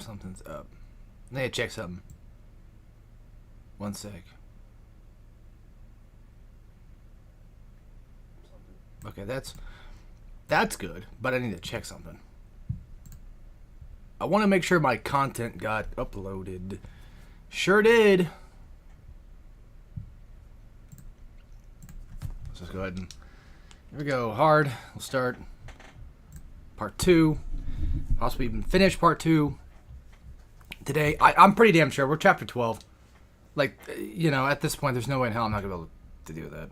Something's up. I need to check something. One sec. Okay, that's good, but I need to check something. I want to make sure my content got uploaded. Sure did. Let's just go ahead and... Here we go. Hard. We'll start part 2. Possibly even finish part 2 today. I'm pretty damn sure. We're chapter 12. Like, you know, at this point, there's no way in hell I'm not going to be able to do that.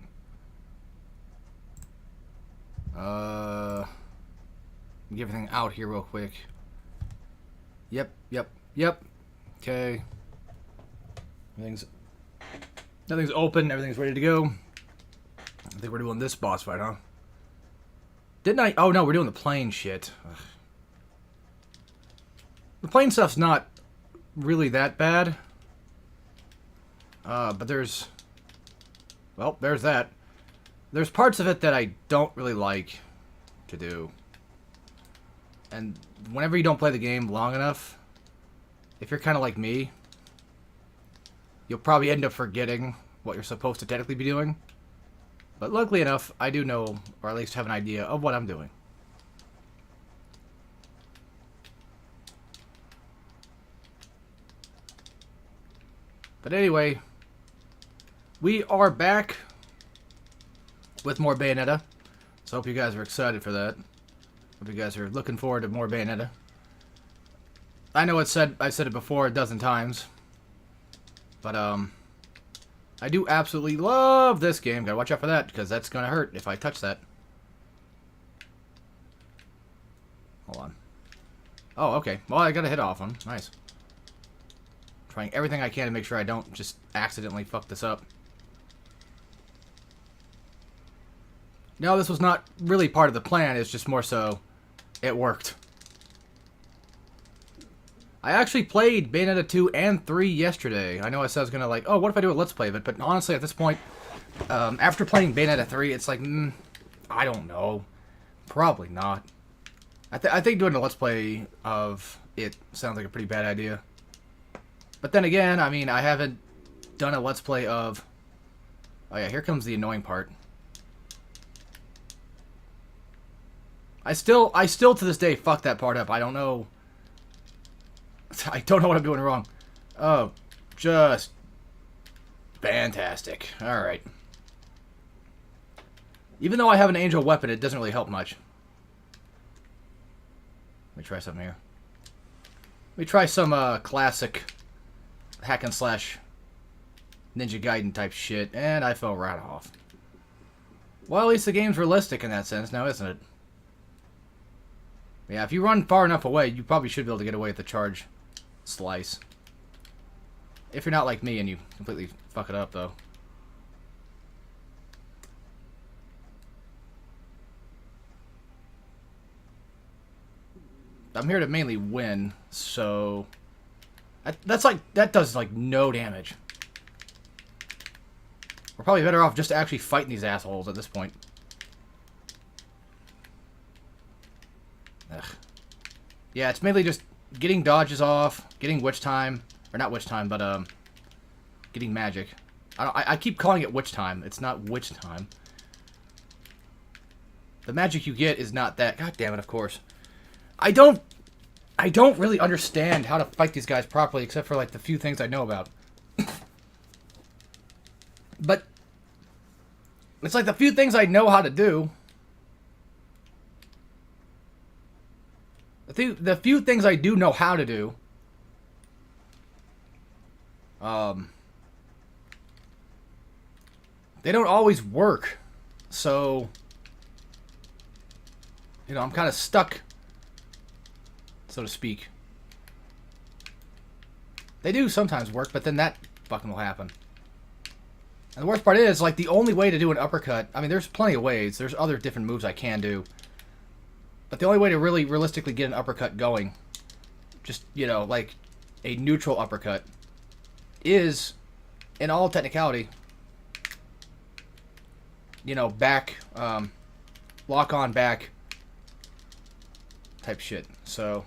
Get everything out here real quick. Yep. Okay. Nothing's open. Everything's ready to go. I think we're doing this boss fight, huh? Didn't I? Oh, no, we're doing the plane shit. Ugh. The plane stuff's not really that bad. But there's... Well, there's that. There's parts of it that I don't really like to do. And whenever you don't play the game long enough, if you're kind of like me, you'll probably end up forgetting what you're supposed to technically be doing. But luckily enough, I do know, or at least have an idea of what I'm doing. But anyway, we are back with more Bayonetta. So I hope you guys are excited for that. Hope you guys are looking forward to more Bayonetta. I know I said it before a dozen times. But I do absolutely love this game. Gotta watch out for that, because that's gonna hurt if I touch that. Hold on. Oh, okay. Well, I got a hit off one. Nice. Trying everything I can to make sure I don't just accidentally fuck this up. No, this was not really part of the plan. It's just more so it worked. I actually played Bayonetta 2 and 3 yesterday. I know I said I was going to like, oh, what if I do a Let's Play of it? But honestly, at this point, after playing Bayonetta 3, it's like, I don't know. Probably not. I think doing a Let's Play of it sounds like a pretty bad idea. But then again, I mean, I haven't done a Let's Play of... Oh yeah, here comes the annoying part. I still to this day fuck that part up. I don't know. I don't know what I'm doing wrong. Oh, just fantastic. Alright. Even though I have an angel weapon, it doesn't really help much. Let me try something here. Let me try some classic hack and slash Ninja Gaiden type shit, and I fell right off. Well, at least the game's realistic in that sense now, isn't it? Yeah, if you run far enough away, you probably should be able to get away with the charge slice. If you're not like me and you completely fuck it up, though. I'm here to mainly win, so... that does, like, no damage. We're probably better off just actually fighting these assholes at this point. Ugh. Yeah, it's mainly just getting dodges off, getting witch time, or not witch time, but getting magic. I keep calling it witch time. It's not witch time. The magic you get is not that. God damn it! Of course, I don't really understand how to fight these guys properly, except for like the few things I know about. But it's like the few things I know how to do. The few things I do know how to do, they don't always work. So, you know, I'm kind of stuck, so to speak. They do sometimes work, but then that fucking will happen. And the worst part is, like, the only way to do an uppercut, I mean, there's plenty of ways. There's other different moves I can do. But the only way to really realistically get an uppercut going, just, you know, like a neutral uppercut, is, in all technicality, you know, back, lock on back type shit. So,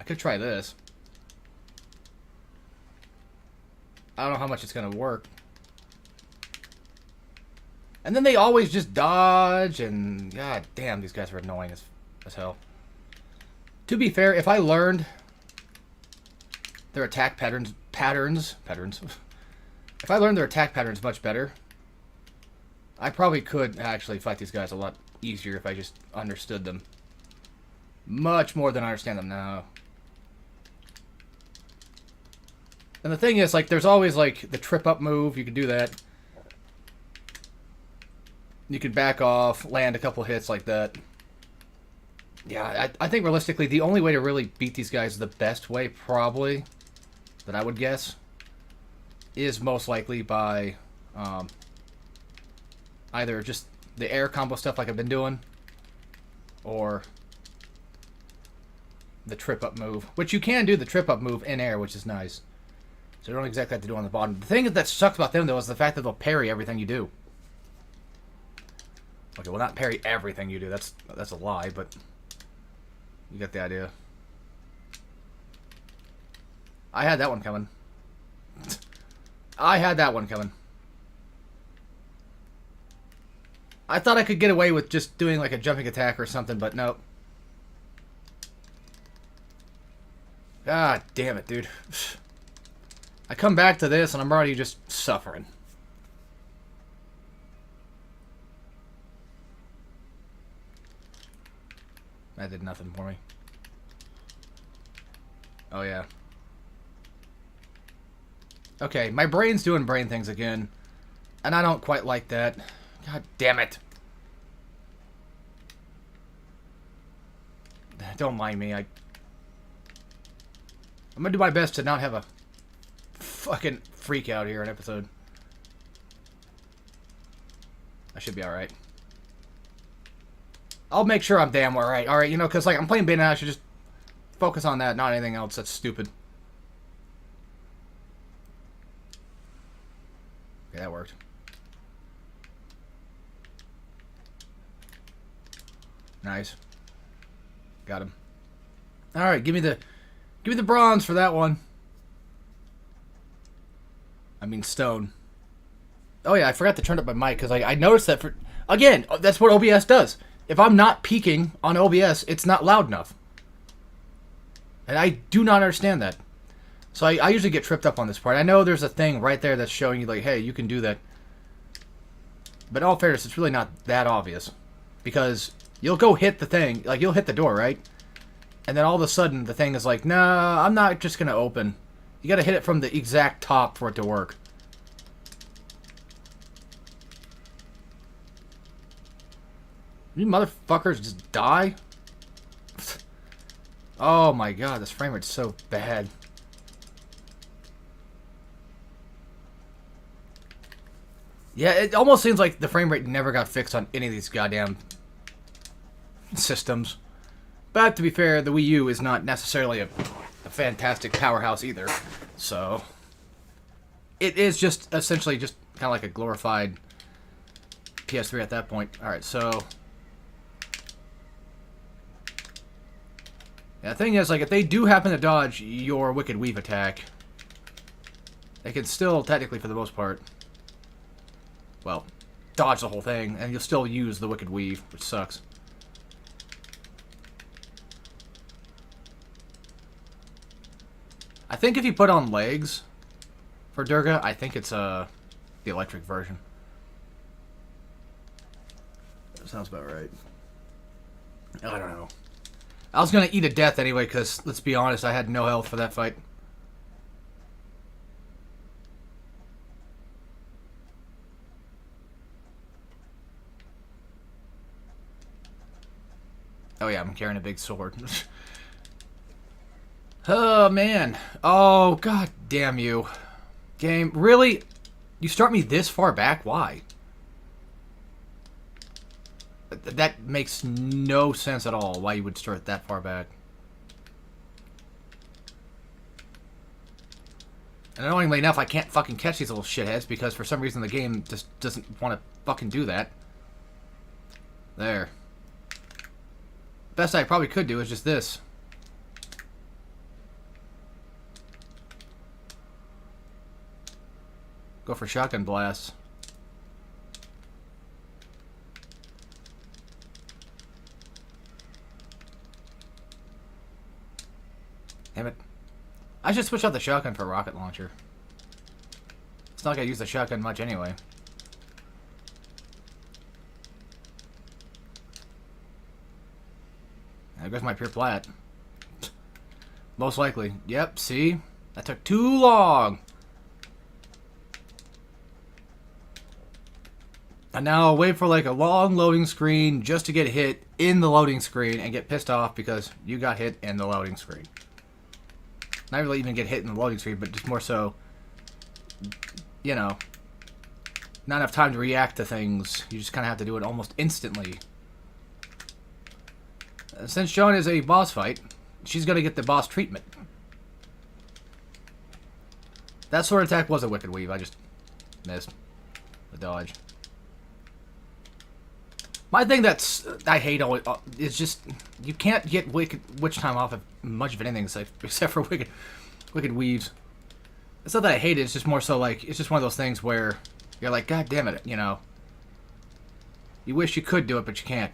I could try this. I don't know how much it's going to work. And then they always just dodge, and god damn, these guys are annoying as hell. To be fair, if I learned their attack patterns, if I learned their attack patterns much better, I probably could actually fight these guys a lot easier if I just understood them. Much more than I understand them now. And the thing is, like, there's always, like, the trip-up move. You can do that. You can back off, land a couple hits like that. Yeah, I think realistically, the only way to really beat these guys the best way, probably, that I would guess, is most likely by either just the air combo stuff like I've been doing, or the trip-up move. Which you can do the trip-up move in air, which is nice. So you don't exactly have to do it on the bottom. The thing that sucks about them, though, is the fact that they'll parry everything you do. Okay, well, not parry everything you do. That's a lie, but you get the idea. I had that one coming. I had that one coming. I thought I could get away with just doing like a jumping attack or something, but nope. God damn it, dude. I come back to this and I'm already just suffering. That did nothing for me. Oh, yeah. Okay, my brain's doing brain things again. And I don't quite like that. God damn it. Don't mind me. I'm gonna do my best to not have a fucking freak out here in episode. I should be alright. I'll make sure I'm damn alright. Alright, you know, because like I'm playing Bayonetta, I should just focus on that, not anything else. That's stupid. Okay, that worked. Nice. Got him. Alright, give me the bronze for that one. I mean stone. Oh yeah, I forgot to turn up my mic because I noticed that for again, that's what OBS does. If I'm not peaking on OBS, it's not loud enough. And I do not understand that. So I usually get tripped up on this part. I know there's a thing right there that's showing you like, hey, you can do that. But in all fairness, it's really not that obvious. Because you'll go hit the thing, like you'll hit the door, right? And then all of a sudden the thing is like, nah, I'm not just going to open. You got to hit it from the exact top for it to work. You motherfuckers just die? Oh my god, this frame rate's so bad. Yeah, it almost seems like the frame rate never got fixed on any of these goddamn systems. But to be fair, the Wii U is not necessarily a fantastic powerhouse either. So it is just essentially just kind of like a glorified PS3 at that point. Alright, so yeah, the thing is, like, if they do happen to dodge your Wicked Weave attack, they can still, technically, for the most part, well, dodge the whole thing, and you'll still use the Wicked Weave, which sucks. I think if you put on legs for Durga, I think it's the electric version. That sounds about right. I don't know. I was going to eat a death anyway, because, let's be honest, I had no health for that fight. Oh yeah, I'm carrying a big sword. Oh, man. Oh, god damn you. Game, really? You start me this far back? Why? That makes no sense at all, why you would start that far back. And annoyingly enough, I can't fucking catch these little shitheads because for some reason the game just doesn't want to fucking do that. There. Best I probably could do is just this. Go for shotgun blasts. Damn it. I should switch out the shotgun for a rocket launcher. It's not like I use the shotgun much anyway. There goes my pure plat. Most likely. Yep, see? That took too long. And now I'll wait for like a long loading screen just to get hit in the loading screen and get pissed off because you got hit in the loading screen. Not really even get hit in the loading screen, but just more so, you know, not enough time to react to things. You just kind of have to do it almost instantly. Since Joan is a boss fight, she's going to get the boss treatment. That sword attack was a Wicked Weave. I just missed the dodge. My thing I hate is just you can't get Witch Time off of much of anything except for Wicked Weaves. It's not that I hate it. It's just more so like it's just one of those things where you're like, God damn it, you know. You wish you could do it, but you can't.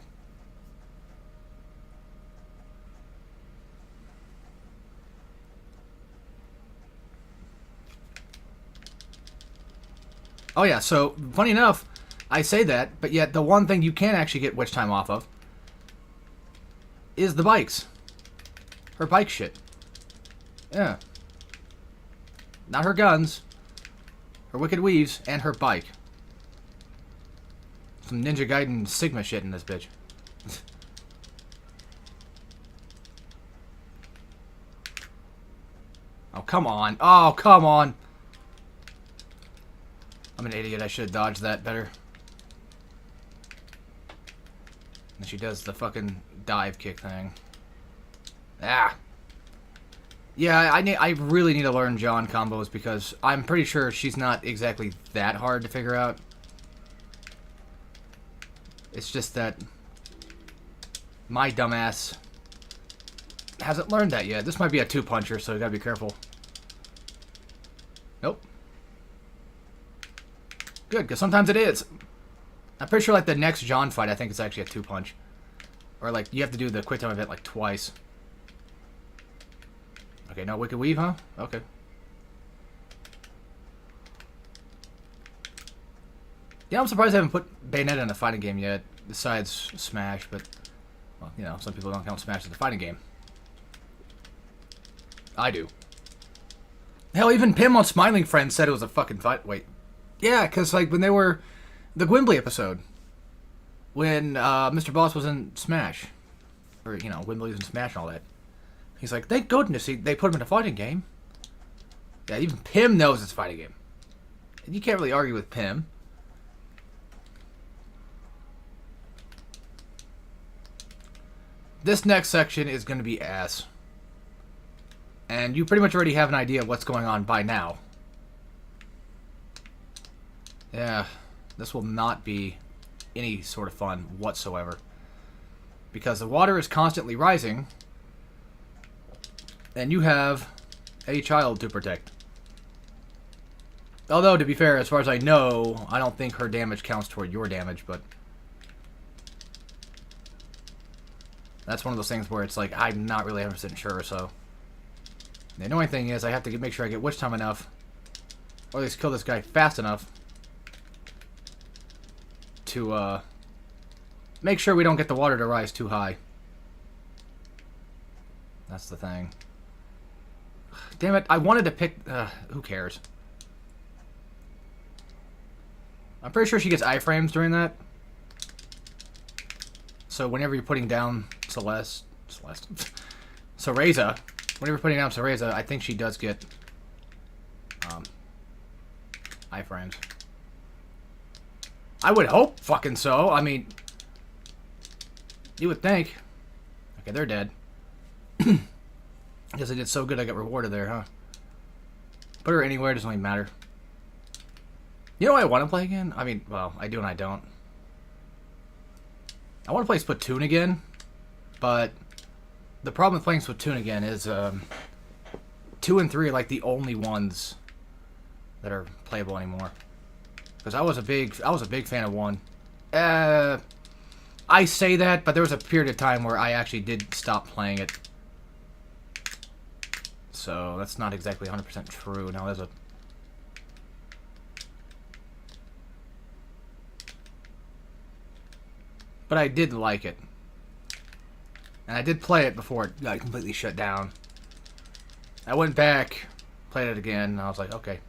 Oh yeah, so funny enough, I say that, but yet the one thing you can actually get Witch Time off of is the bikes. Her bike shit. Yeah. Not her guns, her Wicked Weaves, and her bike. Some Ninja Gaiden Sigma shit in this bitch. Oh, come on. Oh, come on. I'm an idiot. I should have dodged that better. And she does the fucking dive kick thing. Ah. Yeah, I really need to learn John combos because I'm pretty sure she's not exactly that hard to figure out. It's just that my dumbass hasn't learned that yet. This might be a two-puncher, so you gotta be careful. Nope. Good, because sometimes it is. I'm pretty sure, like, the next John fight, I think it's actually a two-punch. Or, like, you have to do the quick time event, like, twice. Okay, no Wicked Weave, huh? Okay. Yeah, I'm surprised I haven't put Bayonetta in a fighting game yet, besides Smash, but, well, you know, some people don't count Smash as a fighting game. I do. Hell, even Pim on Smiling Friends said it was a fucking fight. Wait. Yeah, because, like, when they were... The Gwimbly episode. When Mr. Boss was in Smash. Or, you know, Gwimbly was in Smash and all that. He's like, thank goodness they put him in a fighting game. Yeah, even Pim knows it's a fighting game. And you can't really argue with Pim. This next section is going to be ass. And you pretty much already have an idea of what's going on by now. Yeah, this will not be any sort of fun whatsoever. Because the water is constantly rising. And you have a child to protect. Although, to be fair, as far as I know, I don't think her damage counts toward your damage, but... That's one of those things where it's like, I'm not really 100% sure, so... The annoying thing is, I have to make sure I get Witch Time enough, or at least kill this guy fast enough, to, make sure we don't get the water to rise too high. That's the thing. Damn it, I wanted to pick... who cares? I'm pretty sure she gets iframes during that. So whenever you're putting down Cereza, whenever you're putting down Cereza, I think she does get iframes. I would hope fucking so. I mean, you would think. Okay, they're dead. Guess I did so good I got rewarded there, huh? Put her anywhere, doesn't even matter. You know what I want to play again? I mean, well, I do and I don't. I want to play Splatoon again, but the problem with playing Splatoon again is 2 and 3 are like the only ones that are playable anymore. Because I was a big fan of 1. I say that, but there was a period of time where I actually did stop playing it. So that's not exactly 100% true. Now there's a... But I did like it. And I did play it before it got completely shut down. I went back, played it again, and I was like, okay.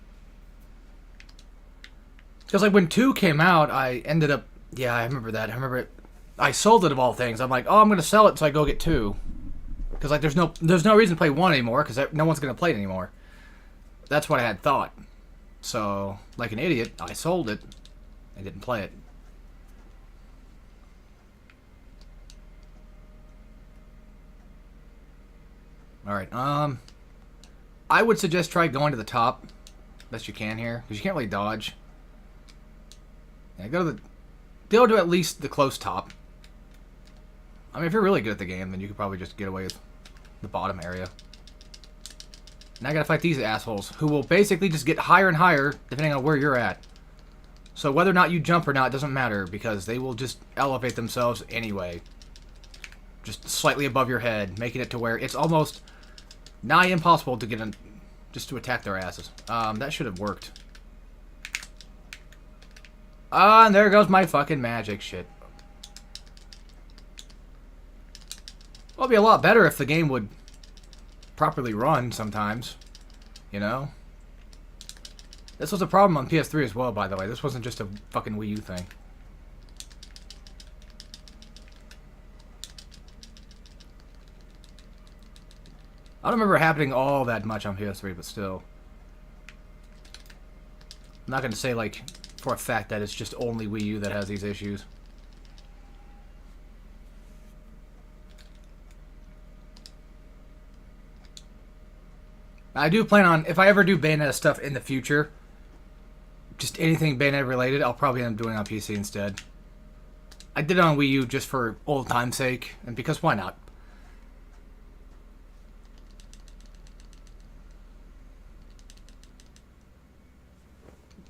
Because like when 2 came out, I ended up... Yeah, I remember that. I remember it. I sold it of all things. I'm like, oh, I'm going to sell it so I go get 2. Because like there's no reason to play 1 anymore, because no one's going to play it anymore. That's what I had thought. So, like an idiot, I sold it. I didn't play it. Alright, I would suggest try going to the top. Best you can here, because you can't really dodge. Yeah, go to at least the close top. I mean, if you're really good at the game, then you could probably just get away with the bottom area. Now I gotta fight these assholes, who will basically just get higher and higher, depending on where you're at. So whether or not you jump or not doesn't matter, because they will just elevate themselves anyway. Just slightly above your head, making it to where it's almost nigh impossible to get in, just to attack their asses. That should have worked. And there goes my fucking magic shit. Well, it'd be a lot better if the game would properly run sometimes, you know? This was a problem on PS3 as well, by the way. This wasn't just a fucking Wii U thing. I don't remember it happening all that much on PS3, but still. I'm not going to say, like, for a fact that it's just only Wii U that has these issues. I do plan on, if I ever do Bayonetta stuff in the future, just anything Bayonetta related, I'll probably end up doing it on PC instead. I did it on Wii U just for old time's sake, and because why not?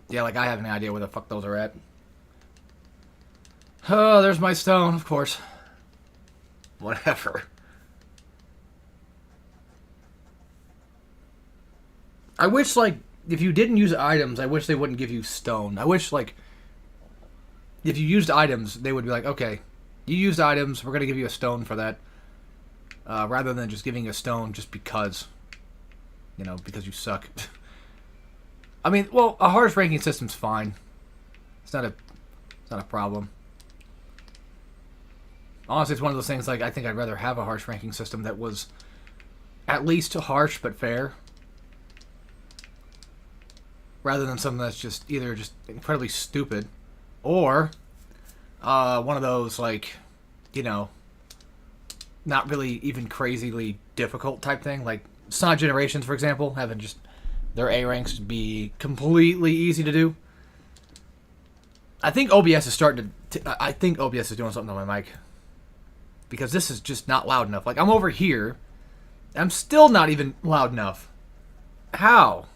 Yeah, like I have any idea where the fuck those are at. Oh, there's my stone, of course. Whatever. I wish, like, if you didn't use items, I wish they wouldn't give you stone. I wish, like, if you used items, they would be like, okay, you used items, we're going to give you a stone for that. Rather than just giving you a stone just because. You know, because you suck. I mean, well, a harsh ranking system's fine. It's not a problem. Honestly, it's one of those things, like, I think I'd rather have a harsh ranking system that was at least harsh but fair. Rather than something that's just either just incredibly stupid or one of those, like, you know, not really even crazily difficult type thing. Like Sonic Generations, for example, having just their A ranks be completely easy to do. I think OBS is starting to... I think OBS is doing something on my mic. Because this is just not loud enough. Like, I'm over here. I'm still not even loud enough. How?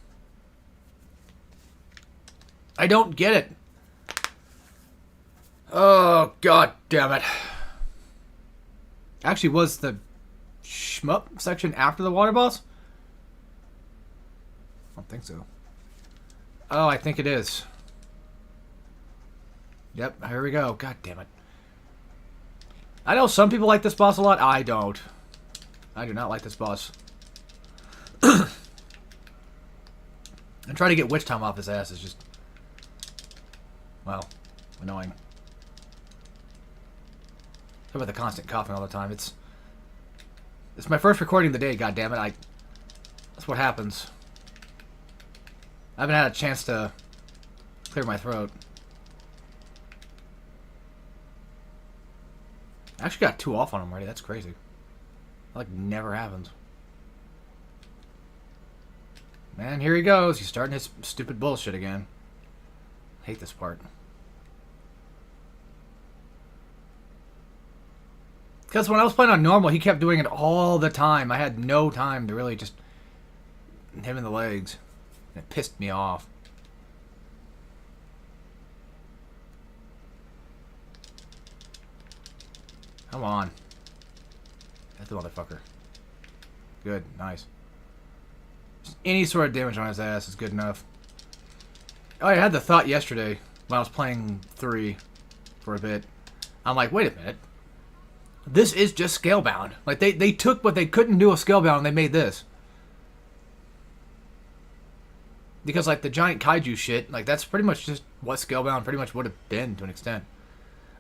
I don't get it. Oh, god damn it. Actually, was the shmup section after the water boss? I don't think so. Oh, I think it is. Yep, here we go. God damn it. I know some people like this boss a lot. I don't. I do not like this boss. And trying to get Witch Time off his ass is just... well, annoying. How about the constant coughing all the time? It's my first recording of the day, goddammit. That's what happens. I haven't had a chance to clear my throat. I actually got 2 off on him already. That's crazy. That, like, never happens. Man, here he goes. He's starting his stupid bullshit again. I hate this part. Because when I was playing on normal, he kept doing it all the time. I had no time to really just hit him in the legs. And it pissed me off. Come on. That's the motherfucker. Good. Nice. Just any sort of damage on his ass is good enough. Oh, I had the thought yesterday when I was playing 3 for a bit. I'm like, wait a minute. This is just Scalebound. Like, they took what they couldn't do with Scalebound and they made this. Because, like, the giant kaiju shit, like, that's pretty much just what Scalebound pretty much would have been to an extent.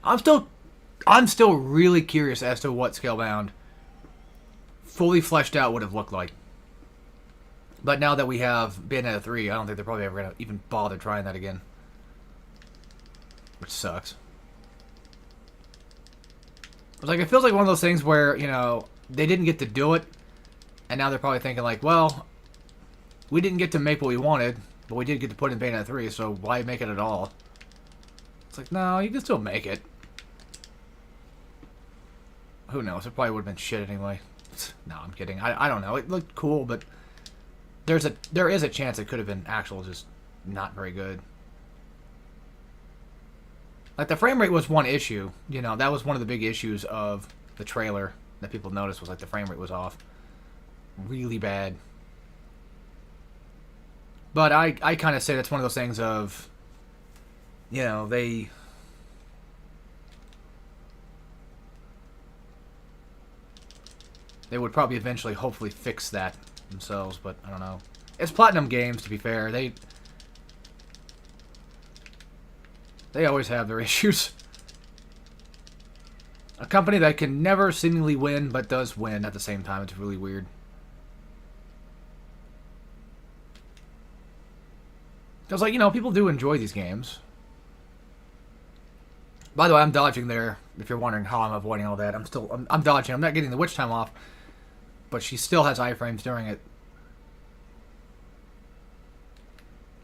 I'm still really curious as to what Scalebound fully fleshed out would have looked like. But now that we have Bayonetta 3, I don't think they're probably ever going to even bother trying that again. Which sucks. Like, it feels like one of those things where, you know, they didn't get to do it, and now they're probably thinking, like, well, we didn't get to make what we wanted, but we did get to put in Bayonetta 3, so why make it at all? It's like, no, you can still make it. Who knows? It probably would have been shit anyway. No, I'm kidding. I don't know. It looked cool, but there is a chance it could have been actual just not very good. Like, the frame rate was one issue. You know, that was one of the big issues of the trailer that people noticed was, like, the frame rate was off. Really bad. But I kind of say that's one of those things of, you know, they would probably eventually, hopefully, fix that themselves, but I don't know. It's Platinum Games, to be fair. They always have their issues. A company that can never seemingly win, but does win at the same time. It's really weird. Because, like, you know, people do enjoy these games. By the way, I'm dodging there, if you're wondering how I'm avoiding all that. I'm dodging. I'm not getting the witch time off. But she still has iframes during it.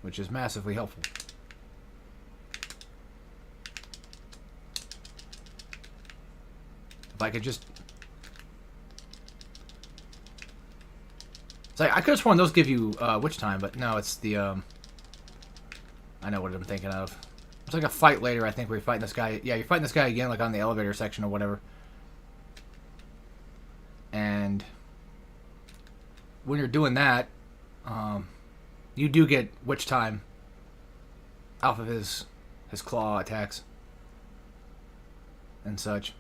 Which is massively helpful. If I could just... It's like, I could have sworn those give you witch time, but no, it's the... I know what I'm thinking of. It's like a fight later, I think, where you're fighting this guy. Yeah, you're fighting this guy again, like on the elevator section or whatever. And when you're doing that, you do get witch time off of his claw attacks and such.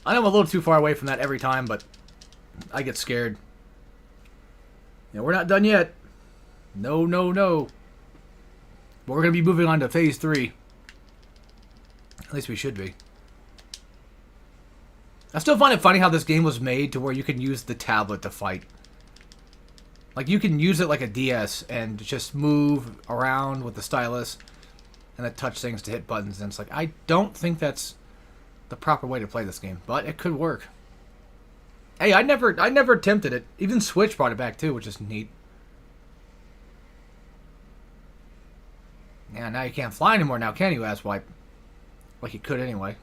I know I'm a little too far away from that every time, but I get scared. You know, we're not done yet. No, no, no. But we're going to be moving on to Phase 3. At least we should be. I still find it funny how this game was made to where you can use the tablet to fight. Like, you can use it like a DS and just move around with the stylus and then touch things to hit buttons. And it's like, I don't think that's the proper way to play this game, but it could work. Hey, I never attempted it. Even Switch brought it back too, which is neat. Yeah, now you can't fly anymore now, can you, asswipe? Like you could anyway.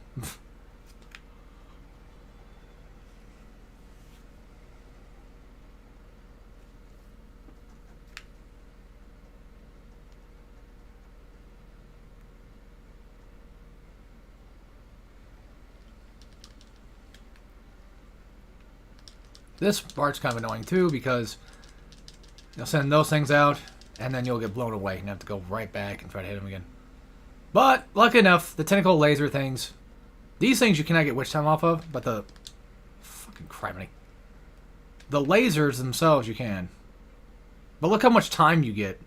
This part's kind of annoying too because you'll send those things out and then you'll get blown away and have to go right back and try to hit them again. But, lucky enough, the tentacle laser things, these things you cannot get witch time off of, but the... Fucking criminy. The lasers themselves you can. But look how much time you get.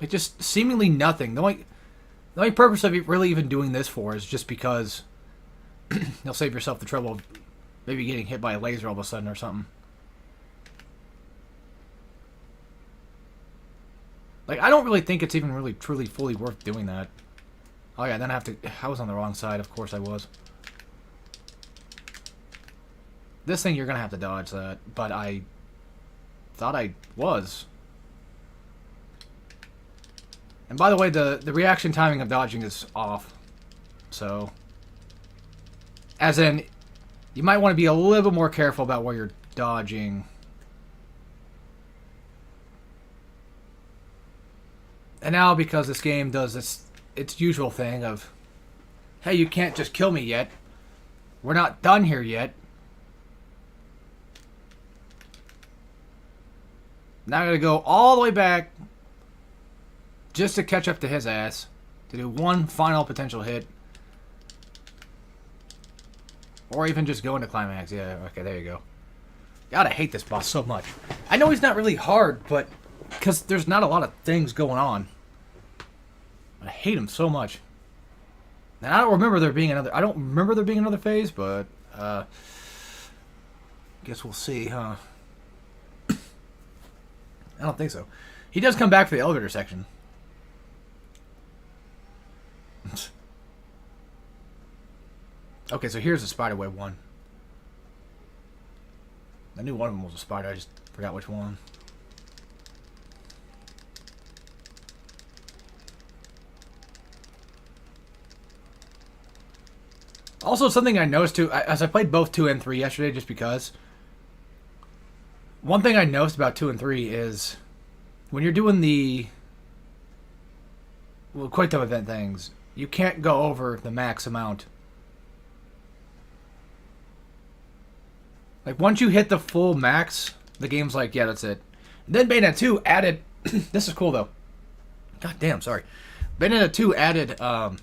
It just seemingly nothing. The only purpose of really even doing this for is just because you'll save yourself the trouble of maybe getting hit by a laser all of a sudden or something. Like, I don't really think it's even really truly fully worth doing that. Oh yeah, then I was on the wrong side, of course I was. This thing you're gonna have to dodge that, but I thought I was. And by the way, the reaction timing of dodging is off. So, as in, you might want to be a little bit more careful about where you're dodging. And now, because this game does its usual thing of, hey, you can't just kill me yet. We're not done here yet. Now I gotta go all the way back just to catch up to his ass. To do one final potential hit. Or even just go into climax. Yeah, okay, there you go. God, I hate this boss so much. I know he's not really hard, but because there's not a lot of things going on. I hate him so much. And I don't remember there being another phase, but guess we'll see, huh? I don't think so. He does come back for the elevator section. Okay, so here's the spiderweb one. I knew one of them was a spider, I just forgot which one. Also, something I noticed too, as I played both 2 and 3 yesterday, just because. One thing I noticed about 2 and 3 is when you're doing the quick time event things, you can't go over the max amount. Like, once you hit the full max, the game's like, yeah, that's it. And then Bayonetta 2 added... this is cool, though. God damn, sorry. Bayonetta 2 added a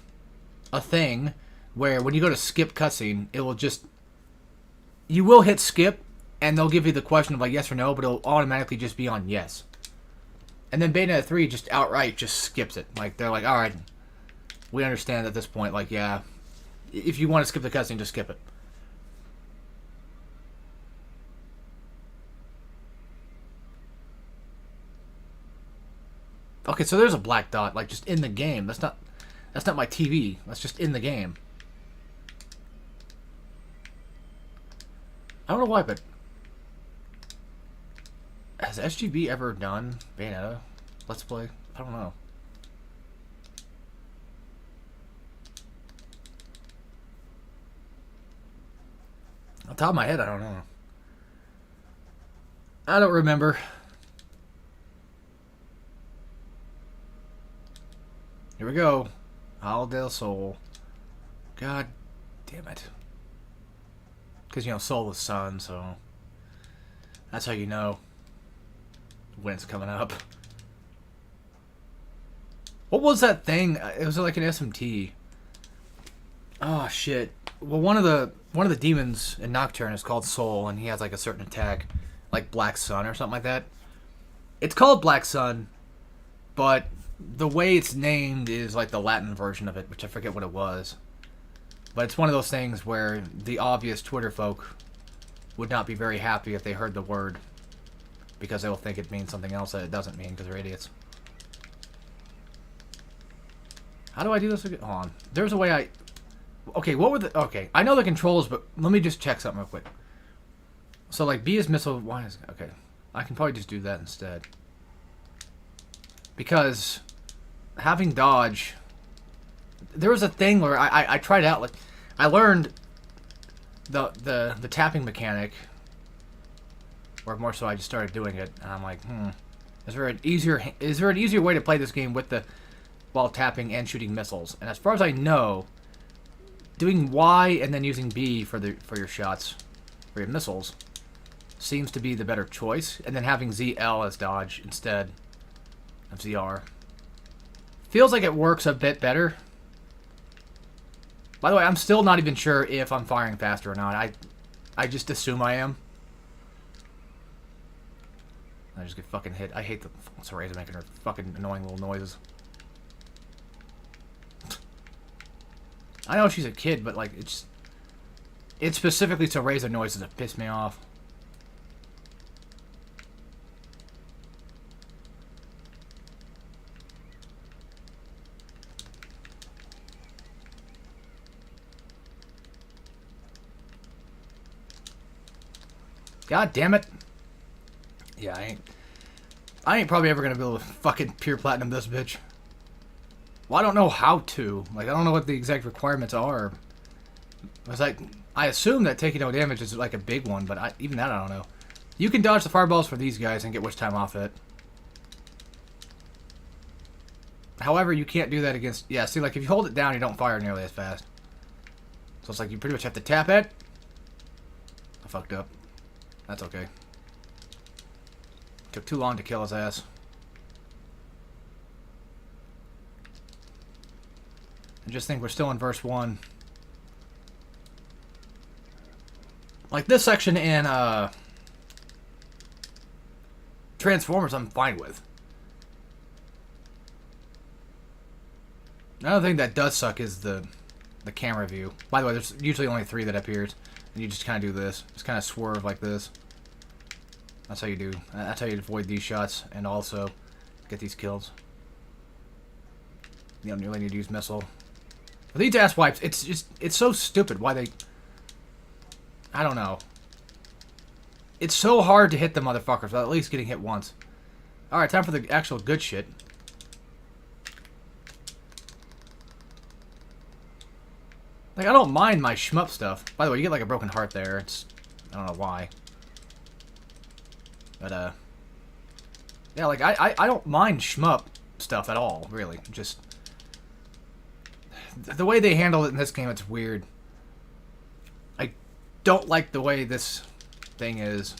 thing where when you go to skip cutscene, it will just... You will hit skip, and they'll give you the question of, like, yes or no, but it'll automatically just be on yes. And then Bayonetta 3 just outright just skips it. Like, they're like, alright, we understand at this point, like, yeah, if you want to skip the cutscene, just skip it. Okay, so there's a black dot, like, just in the game. That's not my TV. That's just in the game. I don't know why, but has SGB ever done Bayonetta Let's Play? I don't know. On top of my head, I don't know. I don't remember. Here we go. Isle del Sol. God damn it. Because, you know, Sol is sun, so that's how you know when it's coming up. What was that thing? It was like an SMT. Oh shit. Well, one of the demons in Nocturne is called Sol, and he has like a certain attack, like Black Sun or something like that. It's called Black Sun, but the way it's named is like the Latin version of it, which I forget what it was. But it's one of those things where the obvious Twitter folk would not be very happy if they heard the word, because they will think it means something else that it doesn't mean, because they're idiots. How do I do this again? Hold on. There's a way I... Okay, what were the... Okay, I know the controls, but let me just check something real quick. So, like, B is missile... Why is... Okay. I can probably just do that instead. Because having dodge... There was a thing where I tried out, like... I learned the tapping mechanic. Or more so, I just started doing it, and I'm like, is there an easier way to play this game with the... while tapping and shooting missiles? And as far as I know, doing Y and then using B for your shots, for your missiles, seems to be the better choice. And then having ZL as dodge instead of ZR. Feels like it works a bit better. By the way, I'm still not even sure if I'm firing faster or not. I just assume I am. I just get fucking hit. I hate the Cereza making her fucking annoying little noises. I know she's a kid, but like it's specifically Cereza noises that piss me off. God damn it. Yeah, I ain't probably ever gonna be able to fucking pure platinum this bitch. Well, I don't know how to. Like, I don't know what the exact requirements are. It's like, I assume that taking no damage is like a big one, but even that I don't know. You can dodge the fireballs for these guys and get witch time off it. However, you can't do that against... Yeah, see, like, if you hold it down, you don't fire nearly as fast. So it's like you pretty much have to tap it. I fucked up. That's okay. Took too long to kill his ass. And just think we're still in verse 1. Like, this section in, Transformers, I'm fine with. Another thing that does suck is the camera view. By the way, there's usually only 3 that appears. And you just kind of do this. Just kind of swerve like this. That's how you do. That's how you avoid these shots and also get these kills. You don't really need to use missile. But these ass wipes, it's so stupid why they... I don't know. It's so hard to hit the motherfuckers without at least getting hit once. Alright, time for the actual good shit. Like, I don't mind my shmup stuff. By the way, you get like a broken heart there. It's... I don't know why. But, yeah, like, I don't mind shmup stuff at all, really. Just... The way they handle it in this game, it's weird. I don't like the way this thing is.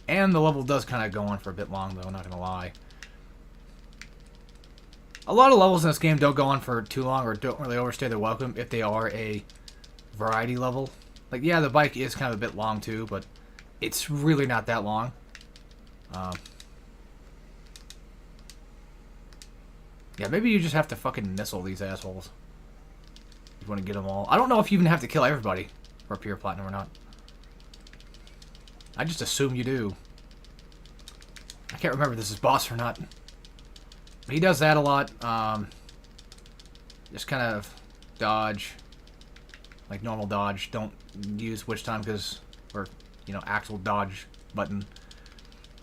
And the level does kind of go on for a bit long, though, not gonna lie. A lot of levels in this game don't go on for too long or don't really overstay their welcome if they are a variety level. Like, yeah, the bike is kind of a bit long, too, but it's really not that long. Yeah, maybe you just have to fucking missile these assholes. You want to get them all. I don't know if you even have to kill everybody for pure platinum or not. I just assume you do. I can't remember if this is boss or not. But he does that a lot. Just kind of dodge. Like normal dodge. Don't use witch time because... Or, you know, actual dodge button.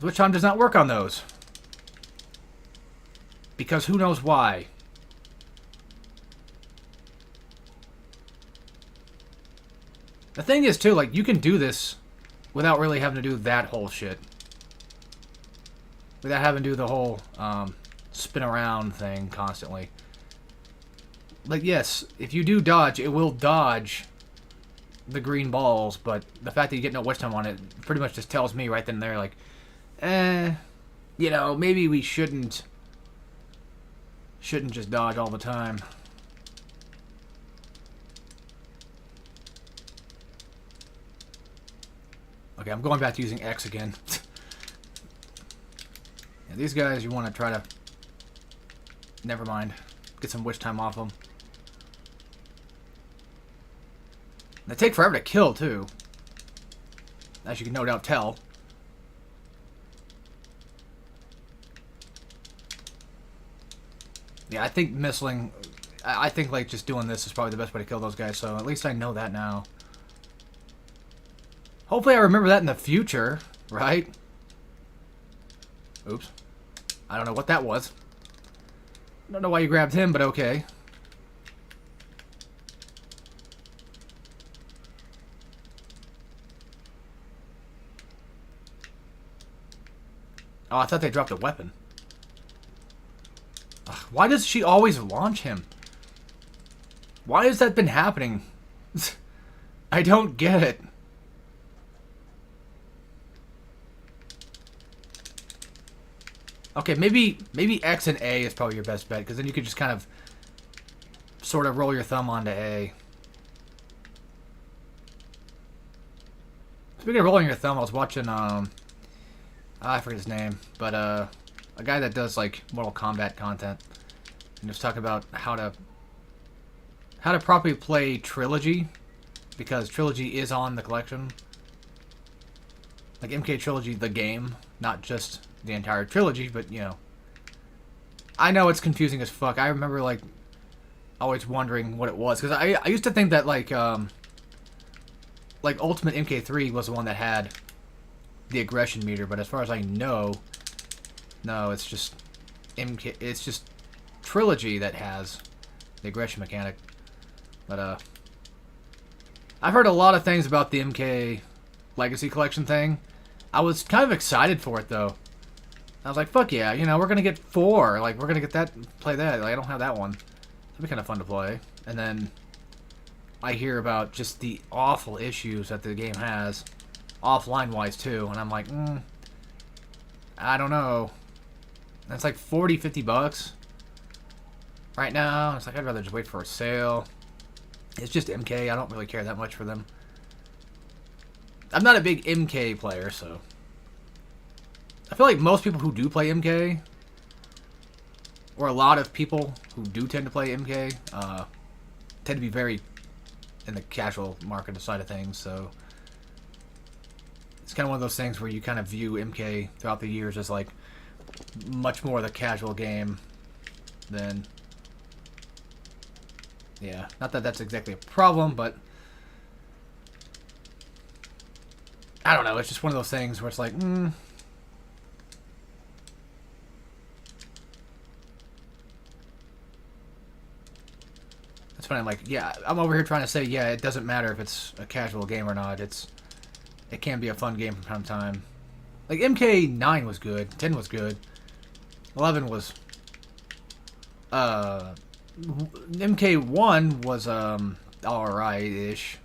Witch time does not work on those. Because who knows why. The thing is, too, like, you can do this without really having to do that whole shit. Without having to do the whole spin around thing constantly. Like, yes, if you do dodge, it will dodge the green balls, but the fact that you get no witch time on it pretty much just tells me right then and there, like, you know, maybe we shouldn't just dodge all the time. Okay, I'm going back to using X again. Yeah, these guys, you want to try to... Never mind. Get some witch time off them. They take forever to kill, too. As you can no doubt tell. Yeah, I think missiling... I think, like, just doing this is probably the best way to kill those guys, so at least I know that now. Hopefully I remember that in the future, right? Oops. I don't know what that was. Don't know why you grabbed him, but okay. Oh, I thought they dropped a weapon. Ugh, why does she always launch him? Why has that been happening? I don't get it. Okay, maybe X and A is probably your best bet, because then you could just kind of sort of roll your thumb onto A. Speaking of rolling your thumb, I was watching, I forget his name, but, a guy that does, like, Mortal Kombat content, and he was talking about how to properly play Trilogy, because Trilogy is on the collection. Like, MK Trilogy, the game, not just the entire trilogy, but, you know. I know it's confusing as fuck. I remember, like, always wondering what it was, because I used to think that, like Ultimate MK3 was the one that had the aggression meter, but as far as I know, no, it's just it's just Trilogy that has the aggression mechanic. But, I've heard a lot of things about the MK Legacy Collection thing. I was kind of excited for it, though. I was like, fuck yeah, you know, we're gonna get 4. Like, we're gonna get that, play that. Like, I don't have that one. That'd be kind of fun to play. And then I hear about just the awful issues that the game has, offline-wise, too. And I'm like, I don't know. That's like 40, 50 bucks right now. It's like, I'd rather just wait for a sale. It's just MK. I don't really care that much for them. I'm not a big MK player, so I feel like most people who do play MK, or a lot of people who do tend to play MK, tend to be very in the casual market side of things, so it's kind of one of those things where you kind of view MK throughout the years as like much more the casual game than, yeah, not that that's exactly a problem, but I don't know, it's just one of those things where it's like, That's funny, I'm like, yeah, I'm over here trying to say, yeah, it doesn't matter if it's a casual game or not, it can be a fun game from time to time. Like, MK9 was good, 10 was good, 11 was, MK1 was, alright-ish.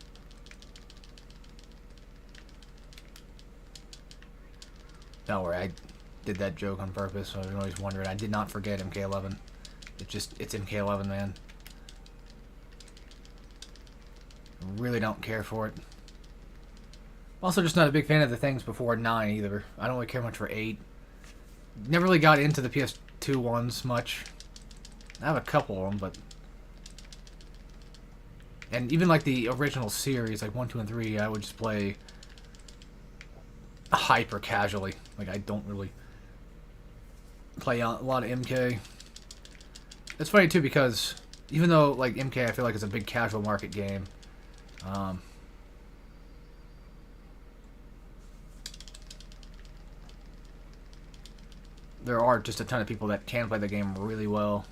Don't worry, I did that joke on purpose, so I was always wondering. I did not forget MK11. It's MK11, man. I really don't care for it. Also, just not a big fan of the things before 9 either. I don't really care much for 8. Never really got into the PS2 ones much. I have a couple of them, but... And even like the original series, like 1, 2, and 3, I would just play hyper casually. Like, I don't really play a lot of MK. It's funny too, because even though like MK I feel like it's a big casual market game, there are just a ton of people that can play the game really well.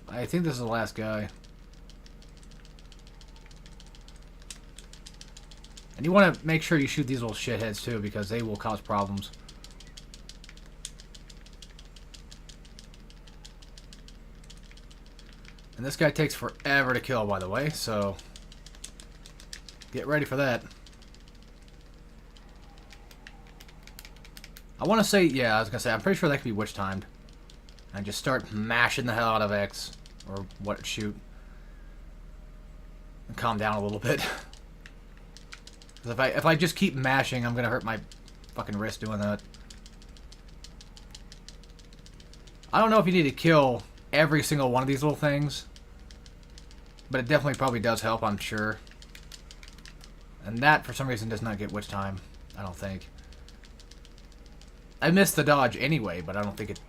I think this is the last guy. And you want to make sure you shoot these little shitheads too, because they will cause problems. And this guy takes forever to kill, by the way, so get ready for that. I want to say, yeah, I was going to say, I'm pretty sure that could be witch timed. And just start mashing the hell out of X, or what, shoot. And calm down a little bit. If I just keep mashing, I'm gonna hurt my fucking wrist doing that. I don't know if you need to kill every single one of these little things, but it definitely probably does help, I'm sure. And that, for some reason, does not get witch time, I don't think. I missed the dodge anyway, but I don't think it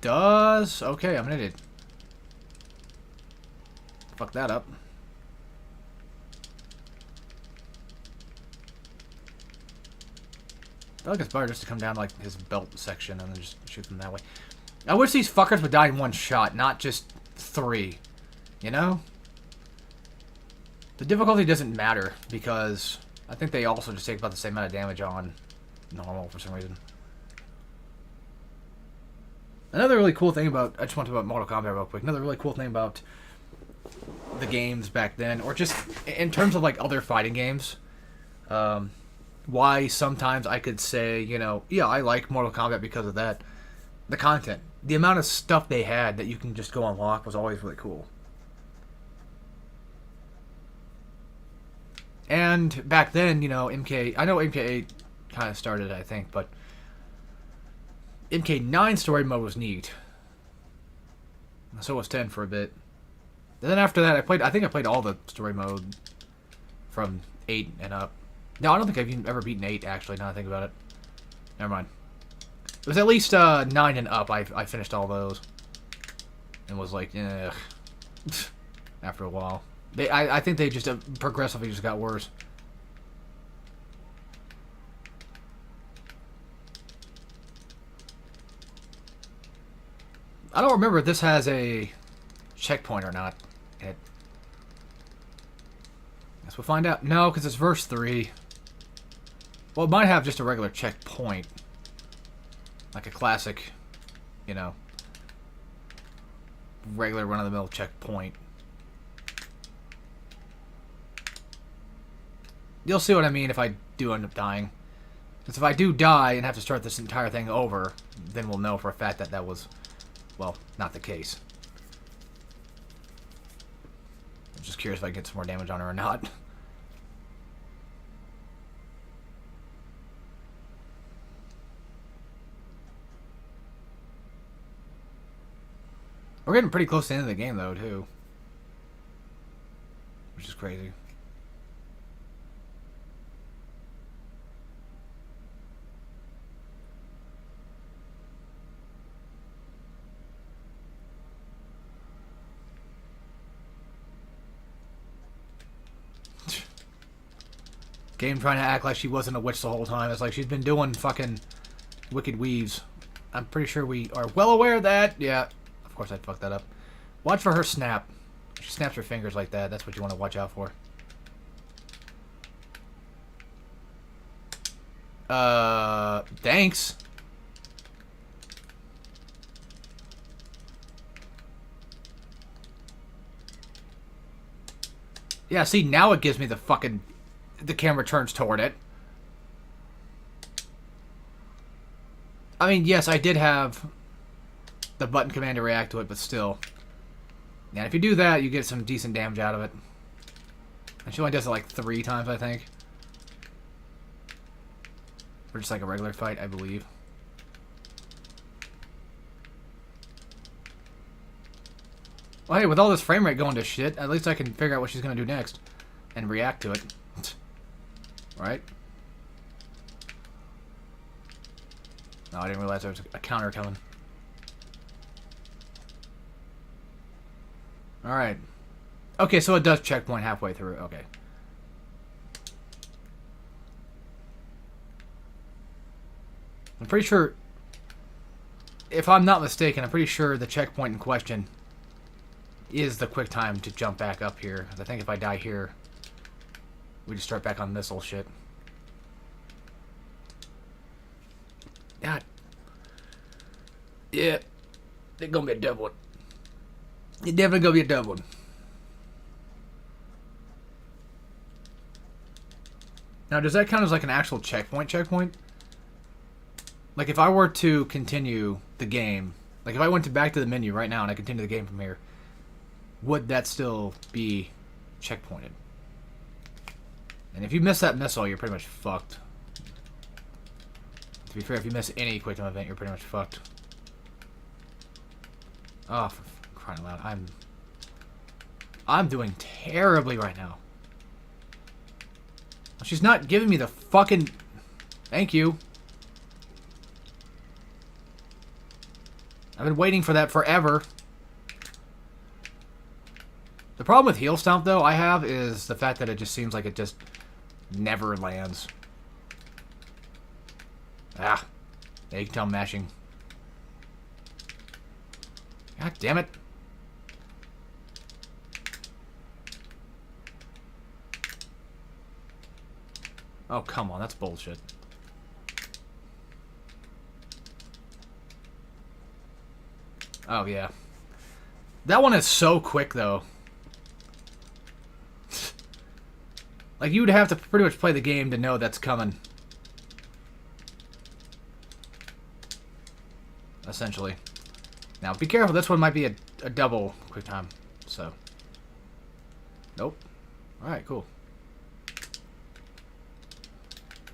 does. Okay, I'm an idiot. Fuck that up. I feel like it's better just to come down like his belt section and then just shoot them that way. I wish these fuckers would die in one shot, not just 3. You know? The difficulty doesn't matter, because I think they also just take about the same amount of damage on normal for some reason. Another really cool thing about... I just want to talk about Mortal Kombat real quick. Another really cool thing about the games back then, or just in terms of like other fighting games, why sometimes I could say, you know, yeah, I like Mortal Kombat because of that. The content. The amount of stuff they had that you can just go unlock was always really cool. And back then, you know, I know MK8 kind of started, I think, but MK9 story mode was neat. So was 10 for a bit. And then after that, I think I played all the story mode from 8 and up. No, I don't think I've even ever beaten 8, actually, now that I think about it. Never mind. It was at least 9 and up. I finished all those. And was like, ugh. After a while. I think they just progressively just got worse. I don't remember if this has a checkpoint or not. Guess we'll find out. No, because it's verse 3. Well, it might have just a regular checkpoint. Like a classic, you know, regular run-of-the-mill checkpoint. You'll see what I mean if I do end up dying. Because if I do die and have to start this entire thing over, then we'll know for a fact that that was, well, not the case. I'm just curious if I can get some more damage on her or not. We're getting pretty close to the end of the game, though, too. Which is crazy. Game trying to act like she wasn't a witch the whole time. It's like she's been doing fucking wicked weaves. I'm pretty sure we are well aware of that. Yeah, of course I fucked that up. Watch for her snap. She snaps her fingers like that. That's what you want to watch out for. Thanks. Yeah, see, now it gives me the fucking... The camera turns toward it. I mean, yes, I did have the button command to react to it, but still. Yeah, if you do that, you get some decent damage out of it. And she only does it like 3 times, I think. Or just like a regular fight, I believe. Well, hey, with all this frame rate going to shit, at least I can figure out what she's going to do next. And react to it. Right? No, I didn't realize there was a counter coming. Alright. Okay, so it does checkpoint halfway through. Okay. I'm pretty sure... If I'm not mistaken, I'm pretty sure the checkpoint in question is the quick time to jump back up here. I think if I die here... We just start back on missile shit. God. Yeah. It's gonna be a double one. It's definitely gonna be a double one. Now, does that count as like an actual checkpoint? Like, if I were to continue the game, like if I went back to the menu right now and I continue the game from here, would that still be checkpointed? And if you miss that missile, you're pretty much fucked. To be fair, if you miss any quick time event, you're pretty much fucked. Oh, for crying out loud. I'm doing terribly right now. She's not giving me the fucking... Thank you. I've been waiting for that forever. The problem with Heel Stomp, though, I have, is the fact that it just seems like it just... never lands. Ah. Yeah, you can tell I'm mashing. God damn it. Oh, come on. That's bullshit. Oh, yeah. That one is so quick, though. Like, you would have to pretty much play the game to know that's coming. Essentially. Now, be careful. This one might be a double quick time. So. Nope. Alright, cool.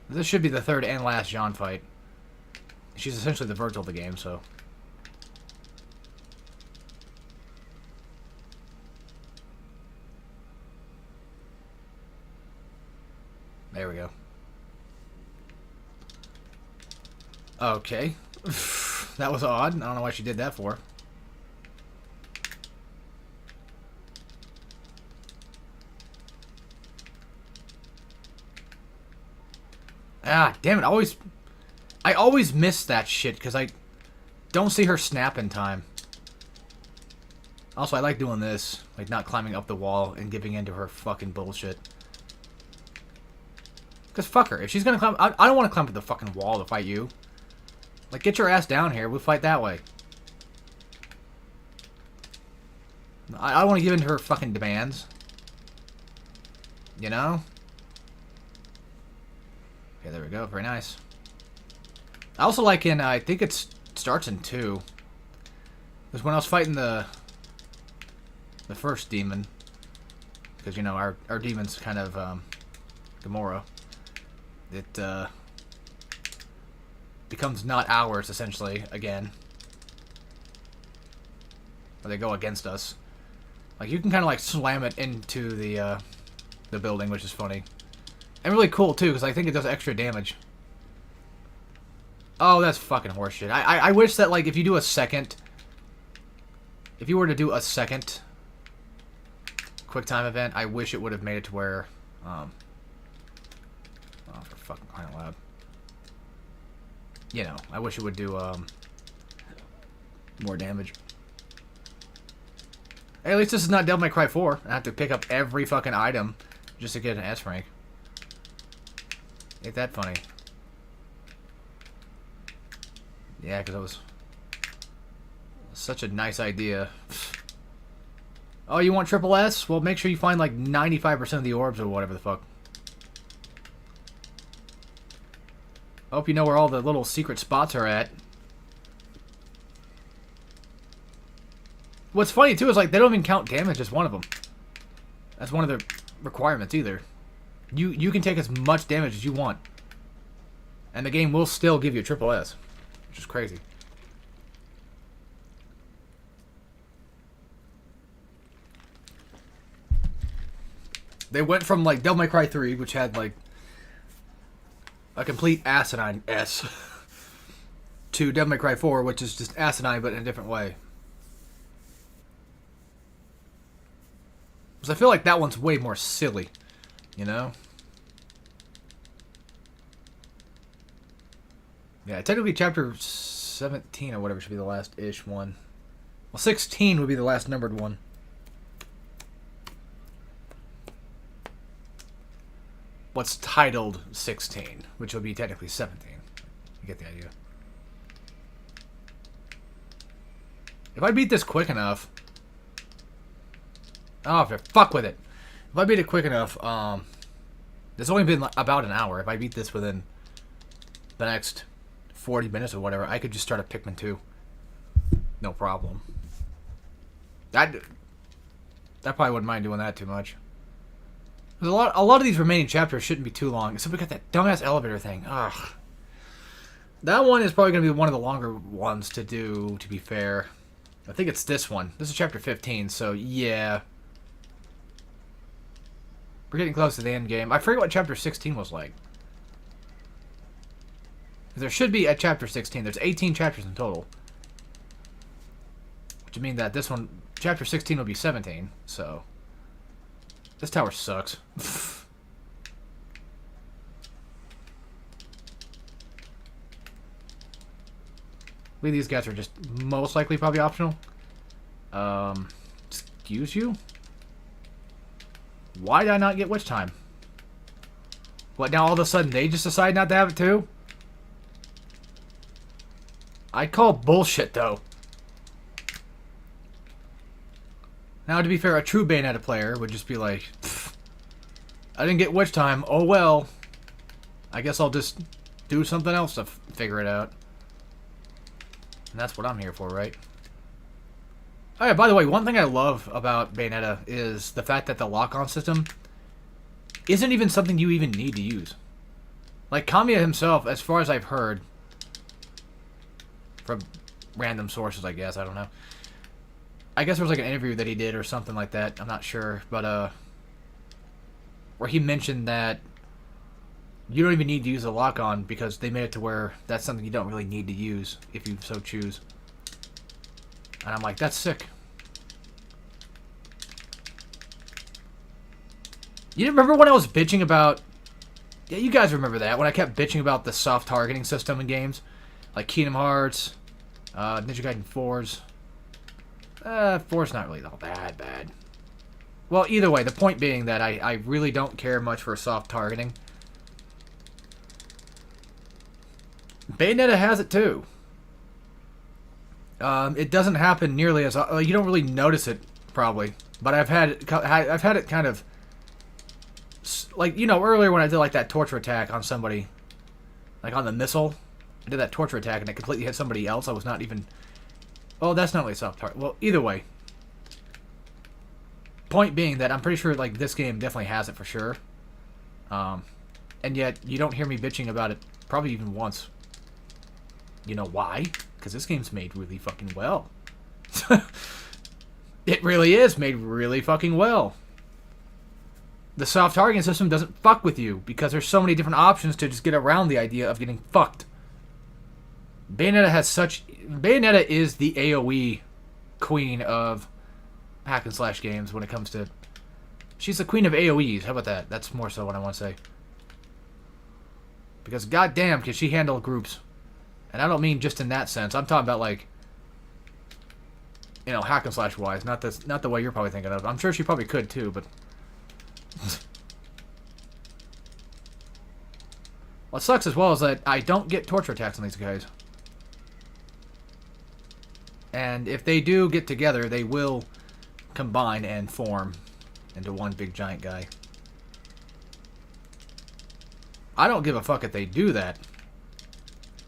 This should be the third and last Jean fight. She's essentially the Virgil of the game, so... There we go. Okay. That was odd. I don't know why she did that for. Ah, damn it. I always miss that shit because I don't see her snap in time. Also, I like doing this. Like, not climbing up the wall and giving in to her fucking bullshit. Because fuck her. If she's gonna climb... I don't want to climb up the fucking wall to fight you. Like, get your ass down here. We'll fight that way. I don't want to give in to her fucking demands. You know? Okay, there we go. Very nice. I also like in... I think it starts in 2. Because when I was fighting the first demon... Because, you know, our demon's kind of... Gamora. It becomes not ours, essentially, again. Or they go against us. Like, you can kind of, like, slam it into the building, which is funny. And really cool, too, because I think it does extra damage. Oh, that's fucking horseshit. I wish that, like, if you do a second... If you were to do a second quick time event, I wish it would have made it to where... Oh, for fucking crying out loud. You know, I wish it would do, more damage. Hey, at least this is not Devil May Cry 4. I have to pick up every fucking item just to get an S rank. Ain't that funny? Yeah, because that was such a nice idea. Oh, you want triple S? Well, make sure you find like 95% of the orbs or whatever the fuck. I hope you know where all the little secret spots are at. What's funny, too, is, like, they don't even count damage as one of them. That's one of their requirements, either. You can take as much damage as you want. And the game will still give you a triple S. Which is crazy. They went from, like, Devil May Cry 3, which had, like, a complete asinine S, to Devil May Cry 4, which is just asinine, but in a different way. Because I feel like that one's way more silly, you know? Yeah, technically chapter 17 or whatever should be the last-ish one. Well, 16 would be the last numbered one. What's titled 16, which would be technically 17. You get the idea. If I beat this quick enough... Oh, fuck with it. If I beat it quick enough, it's only been about an hour. If I beat this within the next 40 minutes or whatever, I could just start a Pikmin 2. No problem. I probably wouldn't mind doing that too much. A lot of these remaining chapters shouldn't be too long. So we got that dumbass elevator thing. Ugh. That one is probably going to be one of the longer ones to do, to be fair. I think it's this one. This is chapter 15, so yeah. We're getting close to the end game. I forget what chapter 16 was like. There should be at chapter 16. There's 18 chapters in total. Which would mean that this one, chapter 16 will be 17, so... This tower sucks. These guys are just most likely probably optional. Excuse you? Why did I not get witch time? What, now all of a sudden they just decide not to have it too? I call bullshit though. Now to be fair, a true Bayonetta player would just be like, I didn't get witch time, oh well. I guess I'll just do something else to figure it out. And that's what I'm here for, right? Oh yeah, by the way, one thing I love about Bayonetta is the fact that the lock-on system isn't even something you even need to use. Like, Kamiya himself, as far as I've heard, from random sources, I guess, I don't know. I guess there was like an interview that he did or something like that, I'm not sure, but, where he mentioned that you don't even need to use a lock-on because they made it to where that's something you don't really need to use if you so choose. And I'm like, that's sick. You remember when I was bitching about... Yeah, you guys remember that, when I kept bitching about the soft targeting system in games? Like Kingdom Hearts, Ninja Gaiden 4's. 4's not really all that bad. Well, either way, the point being that I really don't care much for soft targeting. Bayonetta has it too. It doesn't happen nearly as you don't really notice it probably, but I've had it kind of like, you know, earlier when I did like that torture attack on somebody, like on the missile, I did that torture attack and it completely hit somebody else. I was not even. Oh, that's not really soft target. Well, either way. Point being that I'm pretty sure like this game definitely has it for sure, and yet you don't hear me bitching about it probably even once. You know why? Because this game's made really fucking well. It really is made really fucking well. The soft targeting system doesn't fuck with you because there's so many different options to just get around the idea of getting fucked. Bayonetta is the AoE queen of hack and slash games when it comes to. She's the queen of AoEs. How about that? That's more so what I want to say. Because goddamn, can she handle groups? And I don't mean just in that sense. I'm talking about like, you know, hack and slash wise, not the way you're probably thinking of. I'm sure she probably could too, but. What sucks as well is that I don't get torture attacks on these guys. And if they do get together, they will combine and form into one big giant guy. I don't give a fuck if they do that,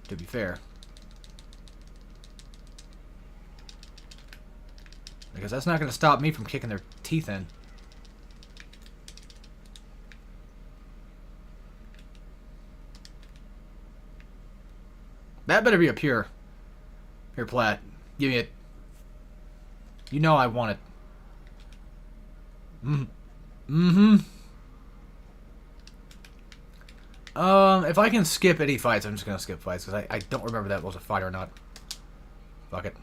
to be fair. Because that's not going to stop me from kicking their teeth in. That better be a pure. Pure plat. Give me it. You know I want it. If I can skip any fights, I'm just gonna skip fights because I don't remember that was a fight or not. Fuck it.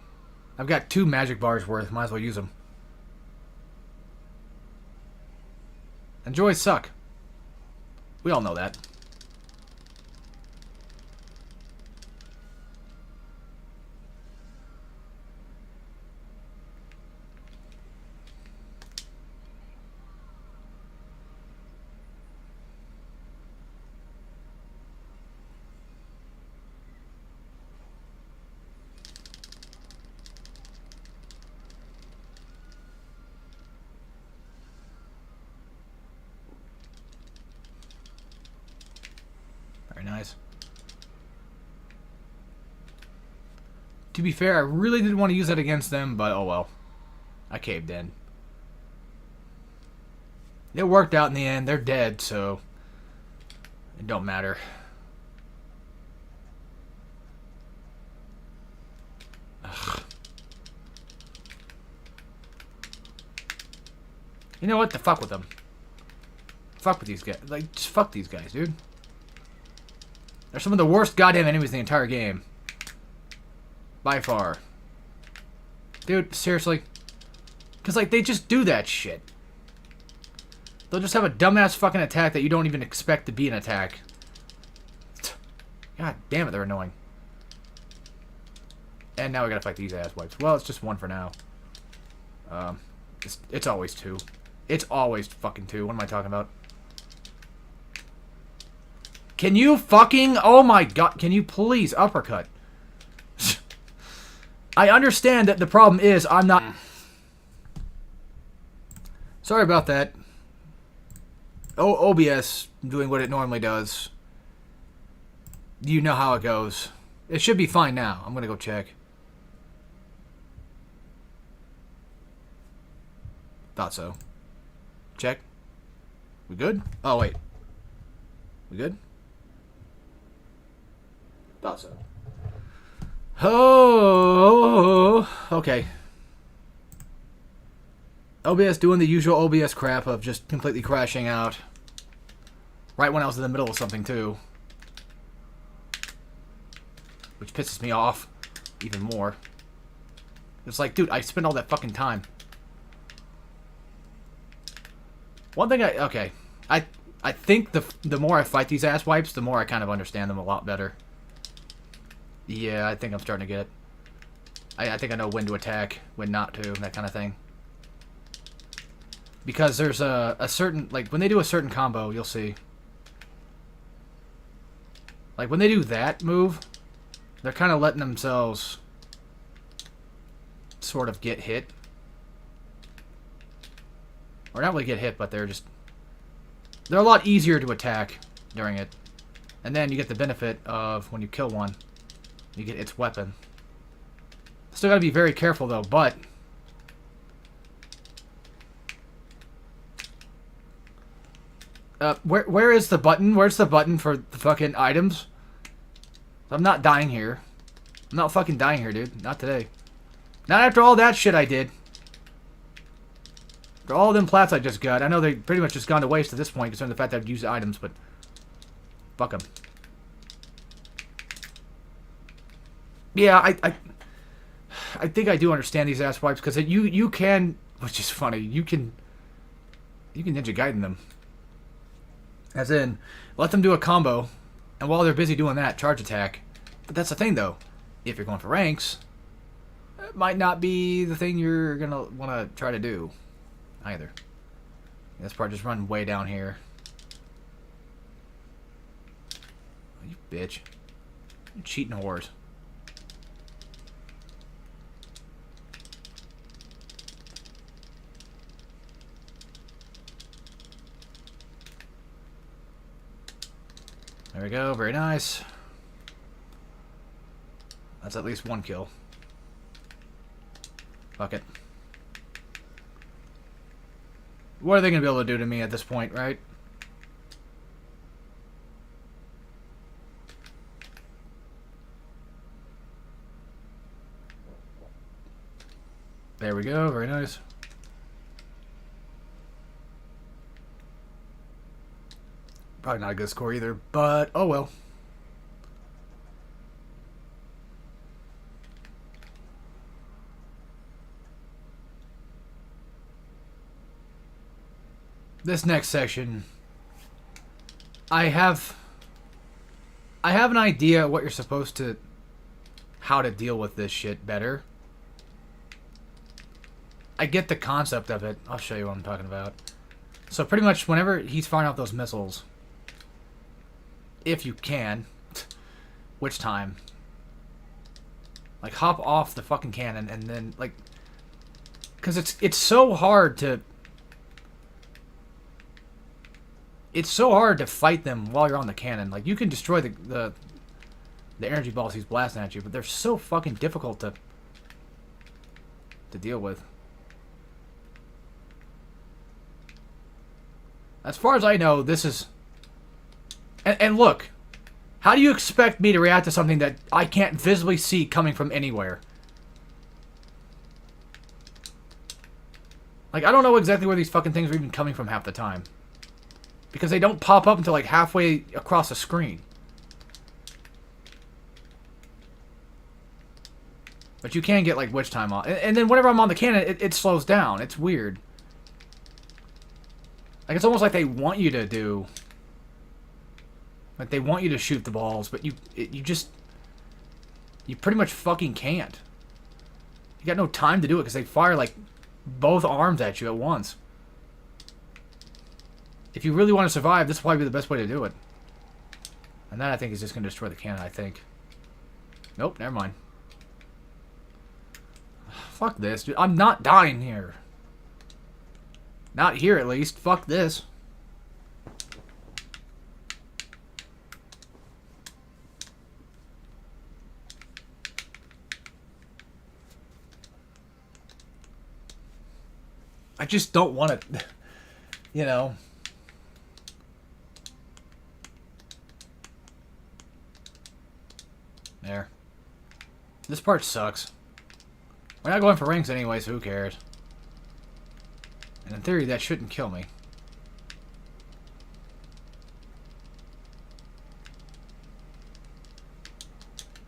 I've got 2 magic bars worth. Might as well use them. And joys suck. We all know that. Nice. To be fair, I really didn't want to use that against them, but oh well. I caved in. It worked out in the end. They're dead, so it don't matter. Ugh. You know what? To fuck with them. Fuck with these guys. Like, just fuck these guys, dude. They're some of the worst goddamn enemies in the entire game. By far. Dude, seriously. Because, like, they just do that shit. They'll just have a dumbass fucking attack that you don't even expect to be an attack. God damn it, they're annoying. And now we gotta fight these ass wipes. Well, it's just 1 for now. It's always 2. It's always fucking 2. What am I talking about? Can you fucking... Oh my god. Can you please uppercut? I understand that the problem is I'm not... Sorry about that. OBS doing what it normally does. You know how it goes. It should be fine now. I'm gonna go check. Thought so. Check. We good? Oh, wait. We good? Thought so. Oh, okay. OBS doing the usual OBS crap of just completely crashing out. Right when I was in the middle of something, too. Which pisses me off even more. It's like, dude, I spent all that fucking time. One thing okay. I think the more I fight these ass wipes, the more I kind of understand them a lot better. Yeah, I think I'm starting to get it. I think I know when to attack, when not to, that kind of thing. Because there's a certain... Like, when they do a certain combo, you'll see. Like, when they do that move, they're kind of letting themselves sort of get hit. Or not really get hit, but they're just... They're a lot easier to attack during it. And then you get the benefit of, when you kill one, you get its weapon. Still gotta be very careful, though, but... where is the button? Where's the button for the fucking items? I'm not dying here. I'm not fucking dying here, dude. Not today. Not after all that shit I did. After all them plats I just got. I know they pretty much just gone to waste at this point, considering the fact that I've used the items, but... Fuck them. Yeah, I think I do understand these ass wipes, because you can... Which is funny. You can Ninja Gaiden them. As in, let them do a combo, and while they're busy doing that, charge attack. But that's the thing, though. If you're going for ranks, it might not be the thing you're going to want to try to do, either. This part just run way down here. Oh, you bitch. You cheating whores. There we go, very nice. That's at least one kill. Fuck it. What are they going to be able to do to me at this point, right? There we go, very nice. Probably not a good score either, but oh well. This next section, I have an idea what you're supposed to, how to deal with this shit better. I get the concept of it. I'll show you what I'm talking about. So pretty much whenever he's firing off those missiles, if you can, which time? Like, hop off the fucking cannon and then, like... Because it's so hard to... It's so hard to fight them while you're on the cannon. Like, you can destroy the energy balls he's blasting at you, but they're so fucking difficult to deal with. As far as I know, this is... And look, how do you expect me to react to something that I can't visibly see coming from anywhere? Like, I don't know exactly where these fucking things are even coming from half the time. Because they don't pop up until like halfway across the screen. But you can get like witch time off. And then whenever I'm on the cannon, it slows down. It's weird. Like, it's almost like they want you to do... Like, they want you to shoot the balls, but you pretty much fucking can't. You got no time to do it because they fire, like, both arms at you at once. If you really want to survive, this will probably be the best way to do it. And that, I think, is just going to destroy the cannon, I think. Nope, never mind. Fuck this, dude. I'm not dying here. Not here, at least. Fuck this. I just don't want it, you know. There. This part sucks. We're not going for rings anyway, so who cares? And in theory, that shouldn't kill me.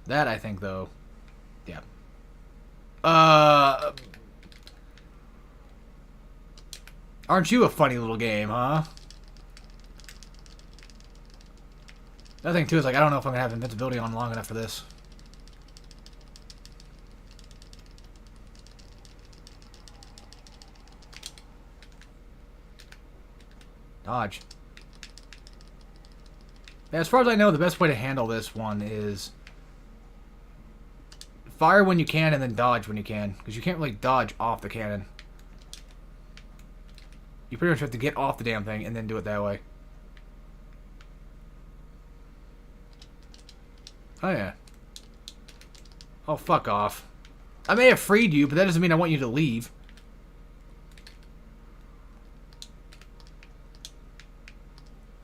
That, I think, though. Yeah. Aren't you a funny little game, huh? The other thing, too, is, like, I don't know if I'm going to have invincibility on long enough for this. Dodge. Yeah, as far as I know, the best way to handle this one is fire when you can and then dodge when you can. Because you can't really dodge off the cannon. You pretty much have to get off the damn thing and then do it that way. Oh, yeah. Oh, fuck off. I may have freed you, but that doesn't mean I want you to leave.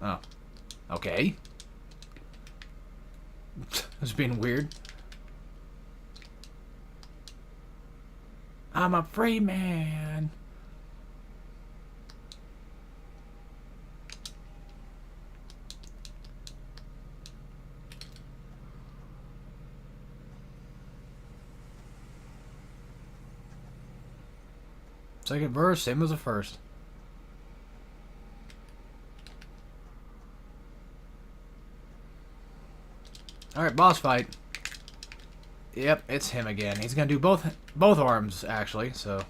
Oh. Okay. This is being weird. I'm a free man. Second verse, same as the first. Alright, boss fight. Yep, it's him again. He's gonna do both arms, actually, so.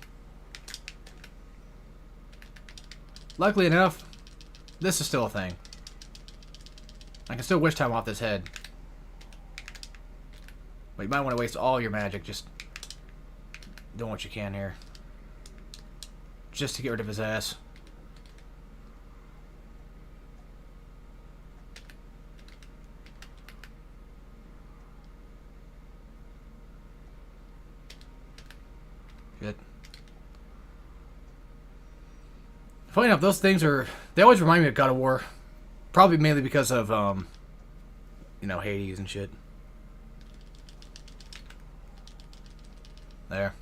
Luckily enough, this is still a thing. I can still wish time off this head. But you might want to waste all your magic just doing what you can here. Just to get rid of his ass. Shit. Funny enough, those things they always remind me of God of War. Probably mainly because of, you know, Hades and shit. There.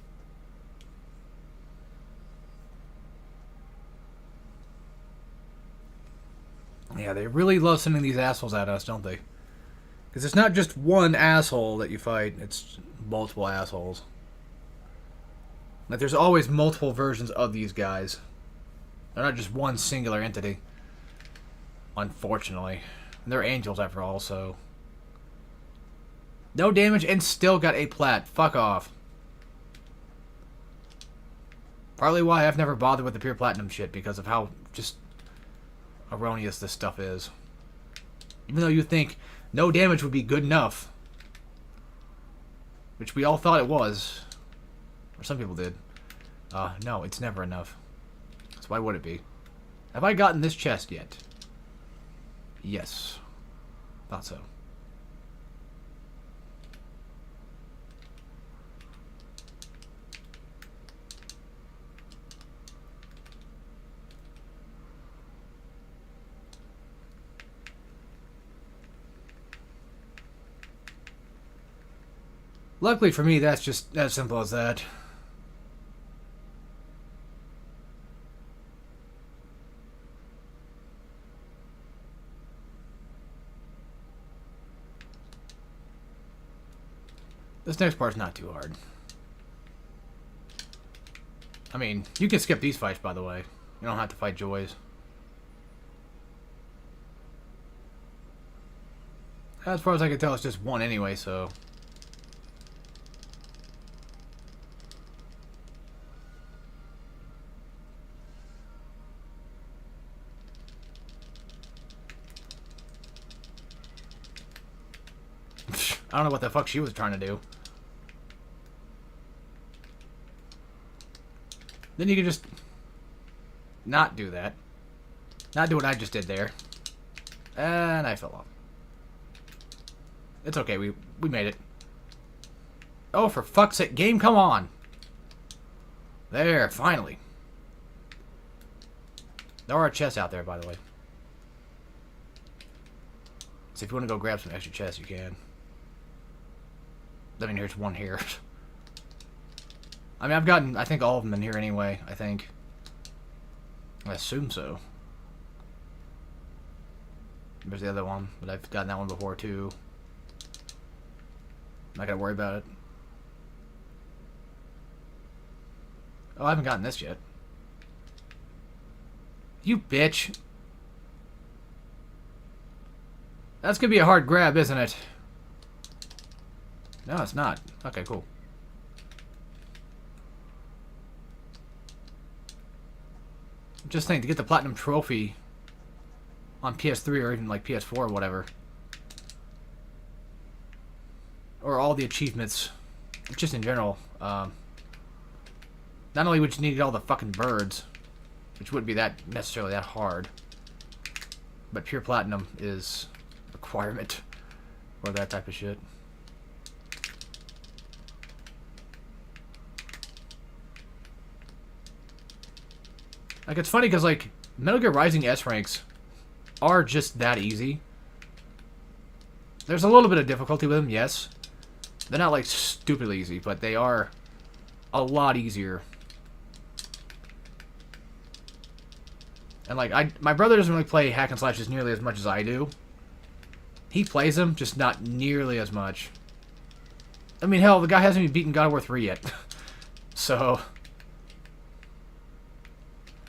Yeah, they really love sending these assholes at us, don't they? Because it's not just one asshole that you fight, it's multiple assholes. Like, there's always multiple versions of these guys. They're not just one singular entity. Unfortunately. And they're angels, after all, so. No damage and still got a plat. Fuck off. Partly why I've never bothered with the pure platinum shit, because of how just erroneous this stuff is. Even though you think no damage would be good enough. Which we all thought it was. Or some people did. No, it's never enough. So why would it be? Have I gotten this chest yet? Yes. Thought so. Luckily for me, that's just as simple as that. This next part's not too hard. I mean, you can skip these fights, by the way. You don't have to fight Joys. As far as I can tell, it's just one anyway, so. I don't know what the fuck she was trying to do. Then you can just not do that. Not do what I just did there. And I fell off. It's okay, we made it. Oh, for fuck's sake, game, come on! There, finally. There are chests out there, by the way. So if you want to go grab some extra chests, you can. I mean, here's one here. I mean, I've gotten, I think, all of them in here anyway, I think. I assume so. There's the other one, but I've gotten that one before, too. I'm not gonna worry about it. Oh, I haven't gotten this yet. You bitch. That's gonna be a hard grab, isn't it? No, it's not. Okay, cool. Just think, to get the platinum trophy on PS3 or even like PS4 or whatever. Or all the achievements, just in general. Not only would you need all the fucking birds, which wouldn't be that necessarily that hard, but pure platinum is a requirement for that type of shit. Like, it's funny because, like, Metal Gear Rising S ranks are just that easy. There's a little bit of difficulty with them, yes. They're not, like, stupidly easy, but they are a lot easier. And, like, my brother doesn't really play hack and slashes nearly as much as I do. He plays them, just not nearly as much. I mean, hell, the guy hasn't even beaten God of War 3 yet. So...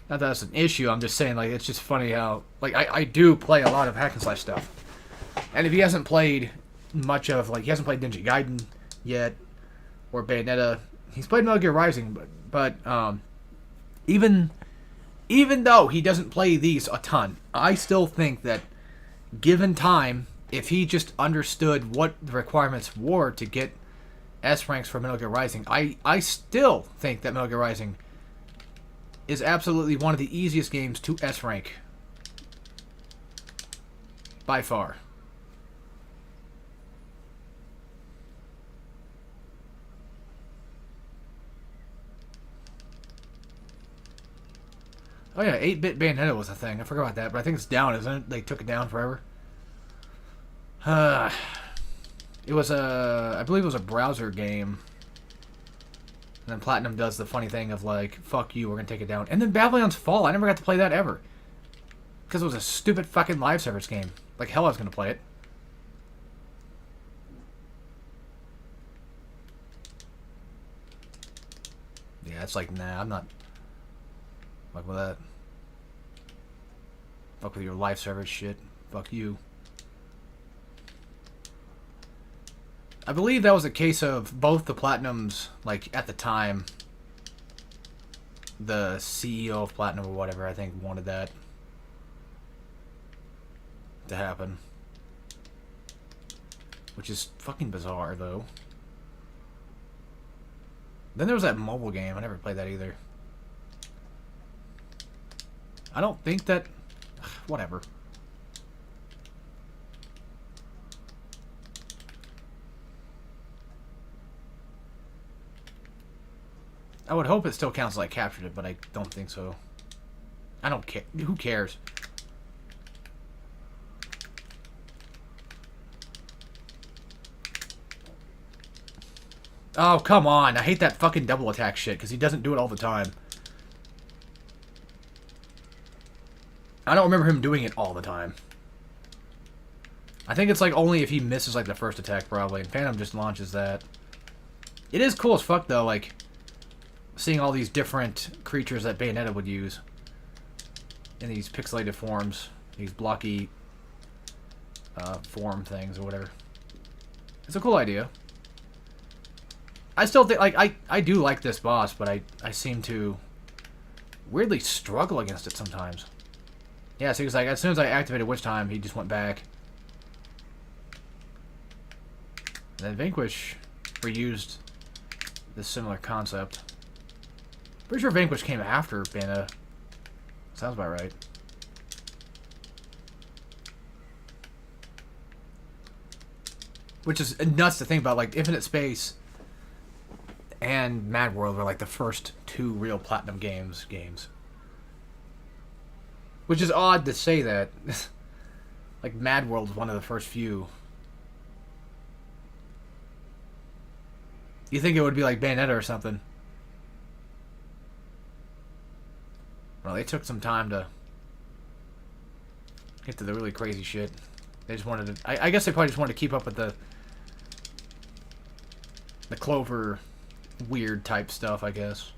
not that that's an issue, I'm just saying, like, it's just funny how... like, I do play a lot of hack and slash stuff. And if he hasn't played much of, like, he hasn't played Ninja Gaiden yet, or Bayonetta, he's played Metal Gear Rising, but even though he doesn't play these a ton, I still think that, given time, if he just understood what the requirements were to get S ranks for Metal Gear Rising, I still think that Metal Gear Rising is absolutely one of the easiest games to S rank. By far. Oh yeah, 8-bit Bayonetta was a thing. I forgot about that, but I think it's down, isn't it? They took it down forever. It was I believe it was a browser game. And then Platinum does the funny thing of like, fuck you, we're gonna take it down. And then Babylon's Fall, I never got to play that ever. Because it was a stupid fucking live service game. Like hell I was gonna play it. Yeah, it's like, nah, I'm not... fuck with that. Fuck with your live service shit. Fuck you. I believe that was a case of both the Platinums, like, at the time, the CEO of Platinum or whatever, I think, wanted that to happen. Which is fucking bizarre, though. Then there was that mobile game. I never played that either. I don't think that... whatever. I would hope it still counts as I captured it, but I don't think so. I don't care. Who cares? Oh, come on. I hate that fucking double attack shit, because he doesn't do it all the time. I don't remember him doing it all the time. I think it's like only if he misses like the first attack, probably. And Phantom just launches that. It is cool as fuck, though, like... seeing all these different creatures that Bayonetta would use in these pixelated forms, these blocky form things or whatever. It's a cool idea. I still think, like, I do like this boss, but I seem to weirdly struggle against it sometimes. Yeah, so he was like, as soon as I activated Witch Time, he just went back. And then Vanquish reused this similar concept. Pretty sure Vanquish came after Bayonetta. Sounds about right. Which is nuts to think about. Like, Infinite Space and Mad World were like the first two real Platinum games. Which is odd to say that. Like, Mad World was one of the first few. You think it would be like Bayonetta or something. Well, they took some time to get to the really crazy shit. They just wanted to... I guess they probably just wanted to keep up with the Clover weird type stuff, I guess.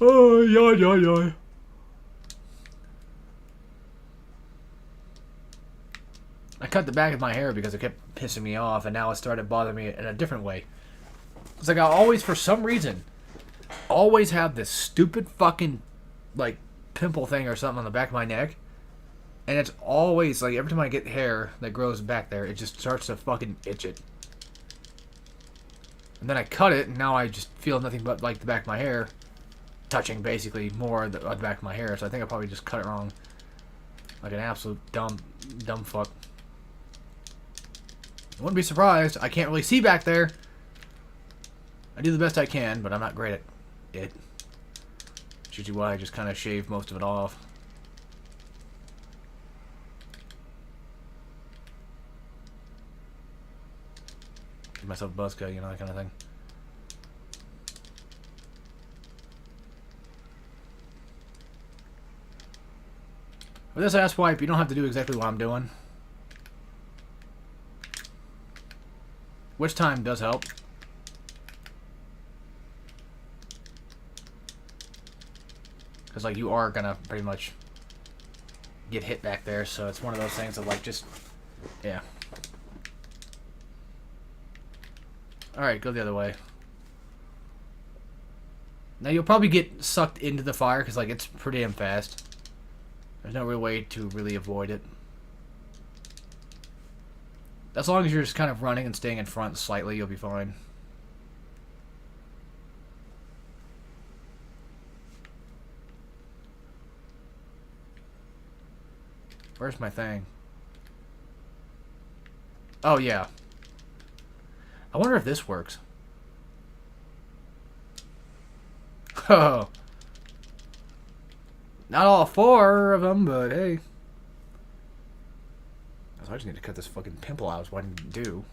Oh, yeah. cut the back of my hair because it kept pissing me off, and now it started bothering me in a different way. It's like I always, for some reason, always have this stupid fucking, like, pimple thing or something on the back of my neck. And it's always, like, every time I get hair that grows back there, it just starts to fucking itch it. And then I cut it, and now I just feel nothing but, like, the back of my hair touching, basically, more of the back of my hair. So I think I probably just cut it wrong. Like an absolute dumb fuck. I wouldn't be surprised. I can't really see back there. I do the best I can, but I'm not great at it. Which is usually why I just kind of shave most of it off. Give myself a buzz cut, you know, that kind of thing. With this ass wipe, you don't have to do exactly what I'm doing. Which time does help. Because, like, you are gonna pretty much get hit back there, so it's one of those things of, like, just... Yeah. Alright, go the other way. Now, you'll probably get sucked into the fire, because, like, it's pretty damn fast. There's no real way to really avoid it. As long as you're just kind of running and staying in front slightly, you'll be fine. Where's my thing? Oh, yeah. I wonder if this works. Oh. Not all 4 of them, but hey. So I just need to cut this fucking pimple out. I was wanting to do.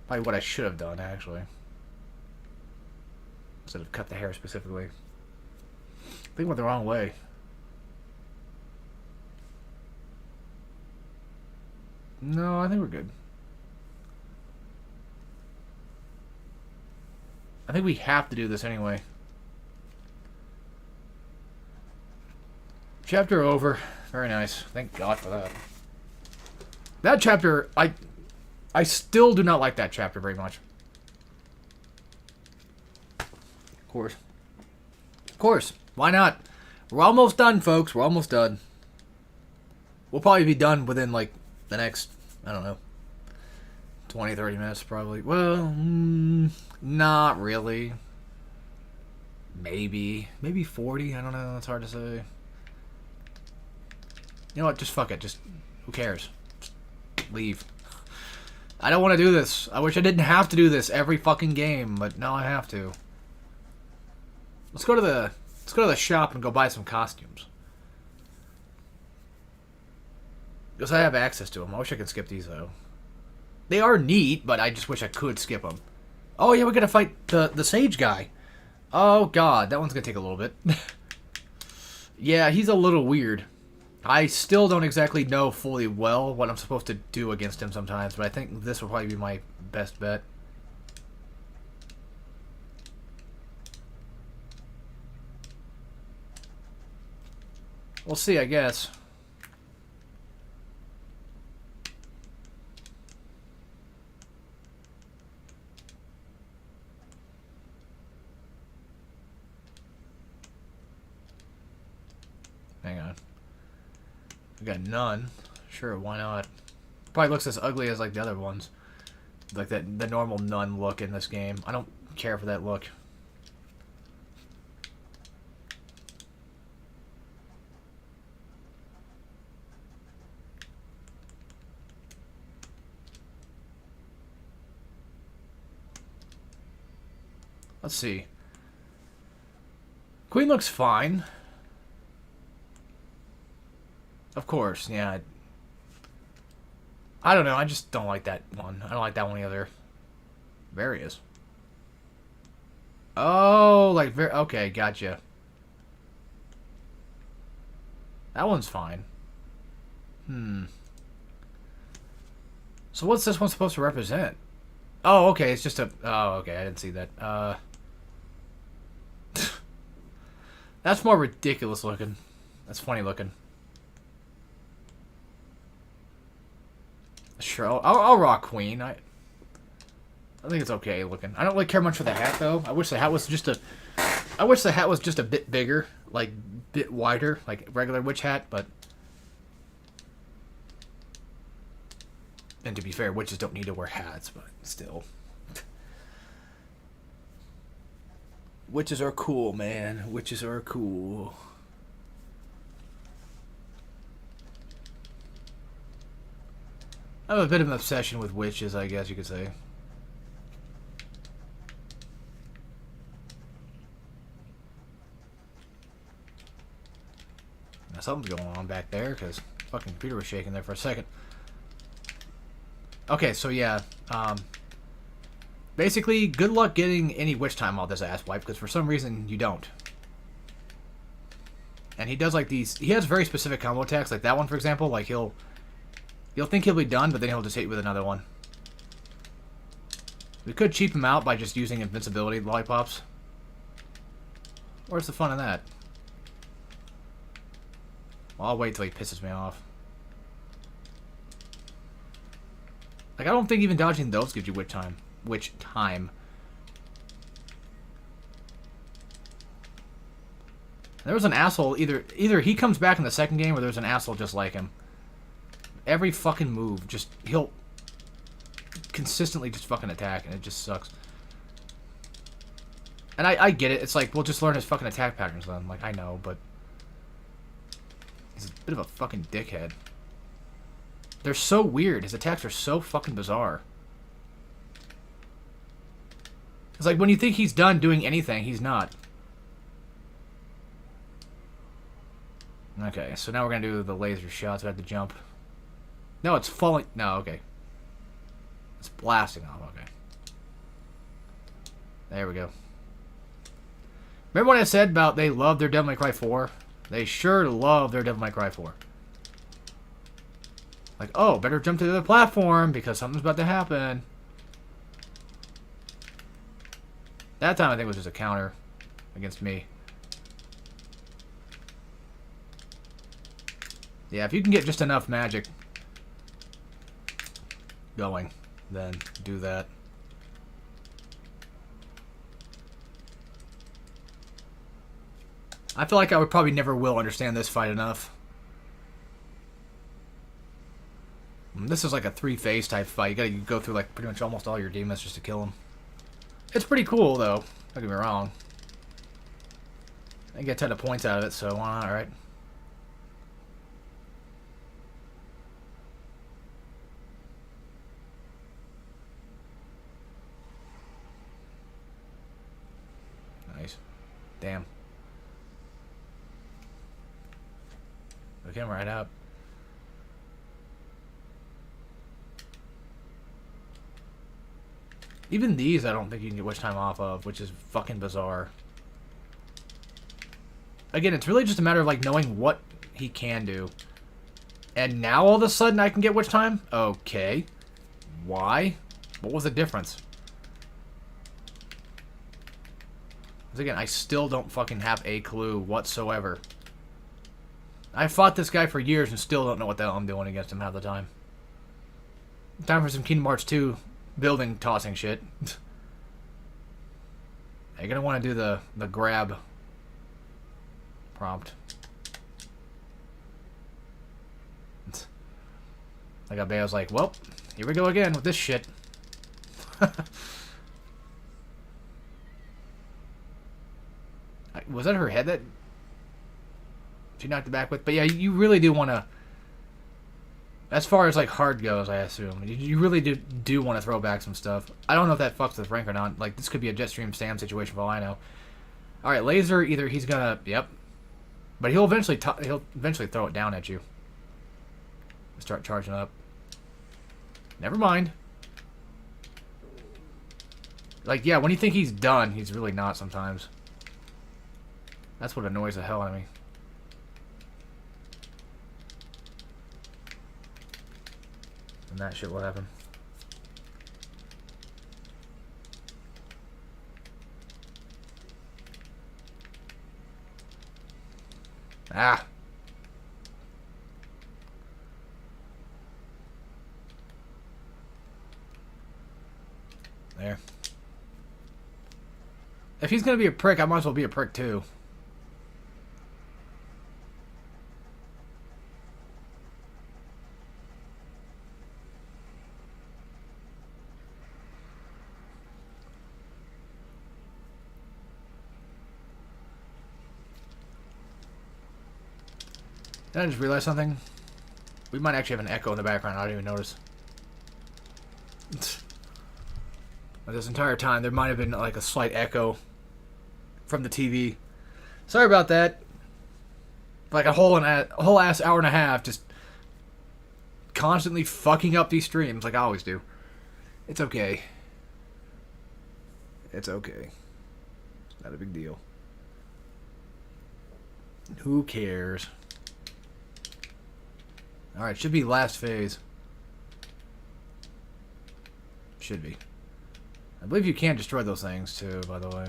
Probably what I should have done, actually. Instead of cut the hair specifically. I think I went the wrong way. No, I think we're good. I think we have to do this anyway. Chapter over. Very nice. Thank God for that. That chapter, I still do not like that chapter very much. Of course. Of course. Why not? We're almost done, folks. We're almost done. We'll probably be done within, like, the next, I don't know, 20, 30 minutes, probably. Well, not really. Maybe 40. I don't know. It's hard to say. You know what? Just fuck it. Just, who cares? Just leave. I don't want to do this. I wish I didn't have to do this every fucking game, but now I have to. Let's go to the shop and go buy some costumes. Because I have access to them. I wish I could skip these, though. They are neat, but I just wish I could skip them. Oh, yeah, we're going to fight the Sage guy. Oh, God. That one's going to take a little bit. Yeah, he's a little weird. I still don't exactly know fully well what I'm supposed to do against him sometimes, but I think this will probably be my best bet. We'll see, I guess. Hang on. We got none. Sure, why not? Probably looks as ugly as like the other ones. Like the normal nun look in this game. I don't care for that look. Let's see. Queen looks fine. Of course, yeah. I don't know, I just don't like that one. I don't like that one either. Various. Oh, like, okay, gotcha. That one's fine. So what's this one supposed to represent? Oh, okay, it's just a... Oh, okay, I didn't see that. That's more ridiculous looking. That's funny looking. Sure, I'll rock Queen. I think it's okay looking. I don't really care much for the hat though. I wish the hat was just a bit bigger, like bit wider, like regular witch hat. But and to be fair, witches don't need to wear hats, but still, witches are cool, man. Witches are cool. I have a bit of an obsession with witches, I guess you could say. Now, something's going on back there, because fucking computer was shaking there for a second. Okay, so yeah, basically, good luck getting any witch time off this ass wipe, because for some reason, you don't. And he does like these, he has very specific combo attacks, like that one for example, like you'll think he'll be done, but then he'll just hit you with another one. We could cheap him out by just using invincibility lollipops. Where's the fun in that? Well, I'll wait till he pisses me off. Like, I don't think even dodging those gives you witch time. Witch time. There was an asshole, either he comes back in the second game or there's an asshole just like him. Every fucking move, just, he'll consistently just fucking attack, and it just sucks. And I get it, it's like, we'll just learn his fucking attack patterns then. Like, I know, but he's a bit of a fucking dickhead. They're so weird. His attacks are so fucking bizarre. It's like, when you think he's done doing anything, he's not. Okay, so now we're gonna do the laser shots. I have to jump. No, it's falling. No, okay. It's blasting off. Okay. There we go. Remember what I said about they love their Devil May Cry 4? They sure love their Devil May Cry 4. Like, oh, better jump to the other platform because something's about to happen. That time I think it was just a counter against me. Yeah, if you can get just enough magic going, then do that. I feel like I would probably never will understand this fight enough. This is like a three-phase type fight. You gotta go through like pretty much almost all your demons just to kill them. It's pretty cool though, don't get me wrong. I get a ton of points out of it, so why not, right? Nice. Damn. We came right up. Even these, I don't think you can get witch time off of, which is fucking bizarre. Again, it's really just a matter of like knowing what he can do. And now all of a sudden I can get witch time? Okay. Why? What was the difference? Because again, I still don't fucking have a clue whatsoever. I fought this guy for years and still don't know what the hell I'm doing against him half the time. Time for some Kingdom Hearts 2 building tossing shit. You're gonna want to do the grab prompt. I got Bayo's like, well, here we go again with this shit. Was that her head that she knocked it back with? But yeah, you really do want to, as far as like hard goes, I assume, you really do want to throw back some stuff. I don't know if that fucks with rank or not. Like, this could be a Jetstream Sam situation for all I know. Alright, laser, either he's gonna, yep. But he'll eventually throw it down at you. Start charging up. Never mind. Like, yeah, when you think he's done, he's really not sometimes. That's what annoys the hell out of me. And that shit will happen. Ah. There. If he's gonna be a prick, I might as well be a prick too. Did I just realize something? We might actually have an echo in the background. I didn't even notice. This entire time, there might have been like a slight echo from the TV. Sorry about that. Like a whole ass hour and a half, just constantly fucking up these streams, like I always do. It's okay. It's okay. Not a big deal. Who cares? Alright, should be last phase. Should be. I believe you can destroy those things too, by the way.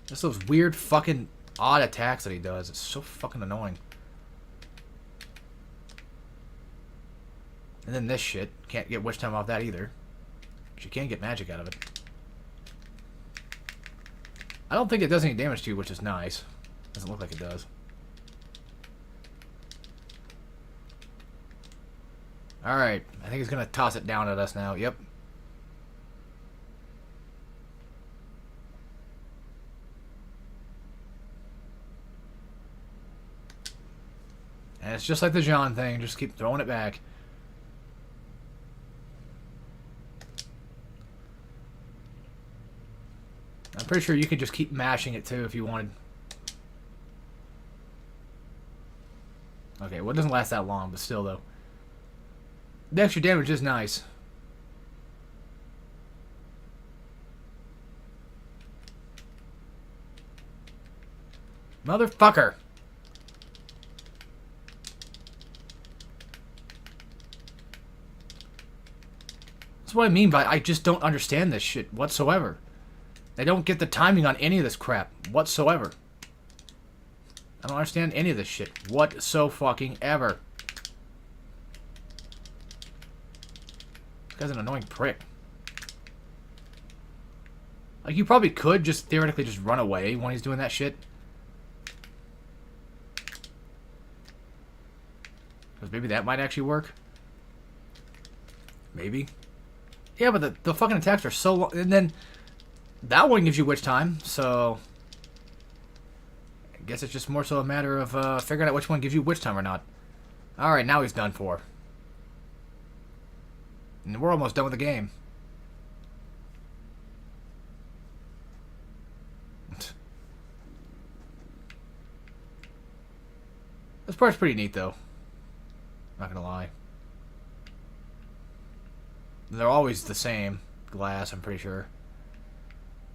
Just those weird fucking odd attacks that he does. It's so fucking annoying. And then this shit. Can't get witch time off that either. But you can get magic out of it. I don't think it does any damage to you, which is nice. Doesn't look like it does. Alright. I think he's going to toss it down at us now. Yep. And it's just like the Jean thing. Just keep throwing it back. I'm pretty sure you could just keep mashing it too if you wanted. Okay, well it doesn't last that long, but still though. The extra damage is nice. Motherfucker! That's what I mean by I just don't understand this shit whatsoever. I don't get the timing on any of this crap whatsoever. I don't understand any of this shit whatso-fucking-ever. This guy's an annoying prick. Like, you probably could just theoretically just run away when he's doing that shit. Because maybe that might actually work. Maybe. Yeah, but the fucking attacks are so long. And then that one gives you witch time, so I guess it's just more so a matter of figuring out which one gives you witch time or not. Alright, now he's done for. And we're almost done with the game. This part's pretty neat, though. Not gonna lie. They're always the same glass, I'm pretty sure.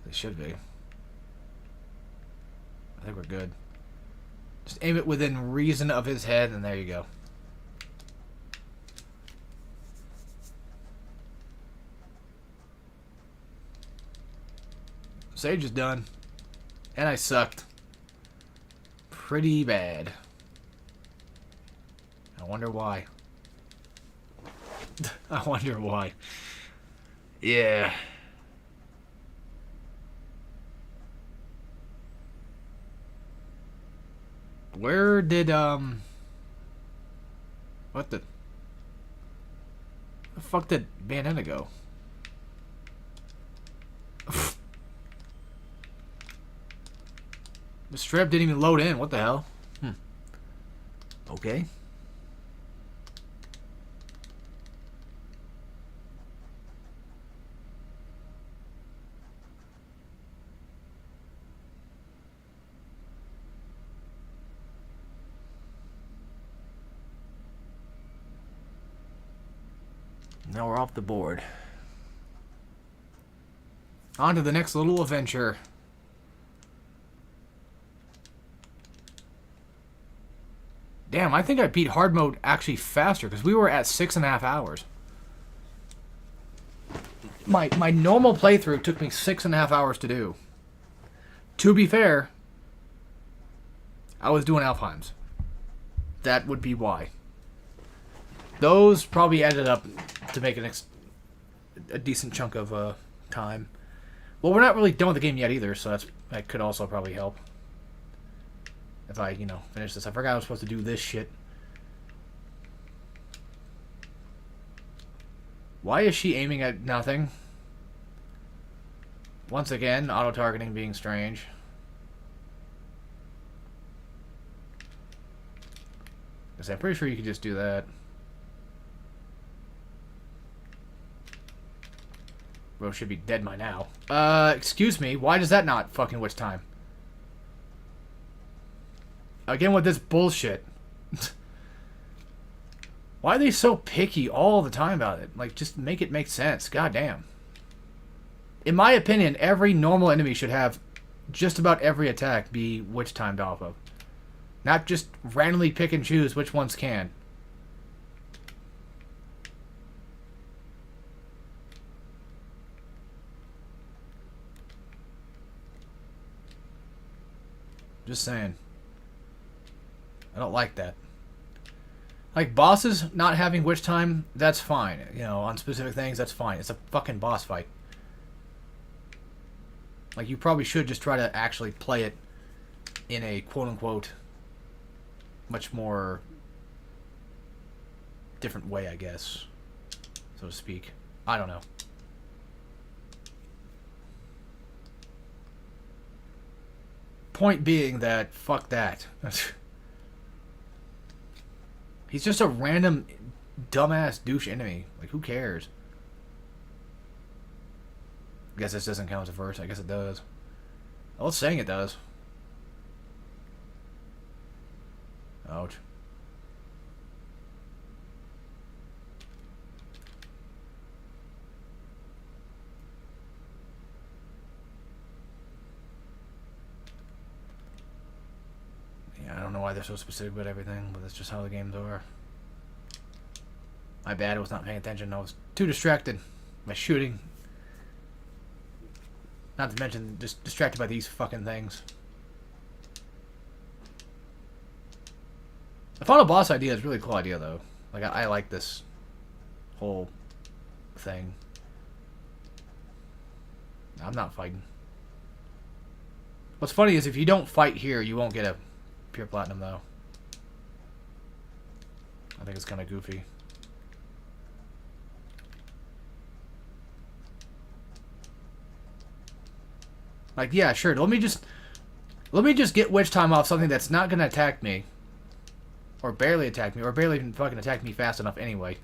They should be. I think we're good. Just aim it within reason of his head, and there you go. Sage is done. And I sucked. Pretty bad. I wonder why. I wonder why. Yeah. Where did, what the fuck did Bayonetta go? The strap didn't even load in. What the hell? Okay. Now we're off the board. On to the next little adventure. Damn, I think I beat hard mode actually faster because we were at 6.5 hours. My normal playthrough took me 6.5 hours to do. To be fair, I was doing Alfheims. That would be why. Those probably added up to make a decent chunk of time. Well, we're not really done with the game yet either, so that could also probably help. If I, finish this. I forgot I was supposed to do this shit. Why is she aiming at nothing? Once again, auto-targeting being strange. Because I'm pretty sure you could just do that. Bro should be dead by now. Excuse me, why does that not fucking witch time? Again with this bullshit. Why are they so picky all the time about it? Like, just make it make sense. God damn. In my opinion, every normal enemy should have just about every attack be witch timed off of. Not just randomly pick and choose which ones can. Just saying. I don't like that. Like, bosses not having witch time, that's fine. On specific things, that's fine. It's a fucking boss fight. Like, you probably should just try to actually play it in a quote-unquote much more different way, I guess, so to speak. I don't know. Point being that, fuck that. He's just a random dumbass douche enemy. Like, who cares? I guess this doesn't count as a verse. I guess it does. Well, it's saying it does. Ouch. Yeah, I don't know why they're so specific about everything, but that's just how the games are. My bad, I was not paying attention. I was too distracted by shooting. Not to mention, just distracted by these fucking things. The final boss idea is a really cool idea, though. Like, I like this whole thing. I'm not fighting. What's funny is if you don't fight here, you won't get a pure platinum, though. I think it's kind of goofy. Like, yeah, sure. Let me just get witch time off something that's not gonna attack me, or barely attack me, or barely even fucking attack me fast enough anyway,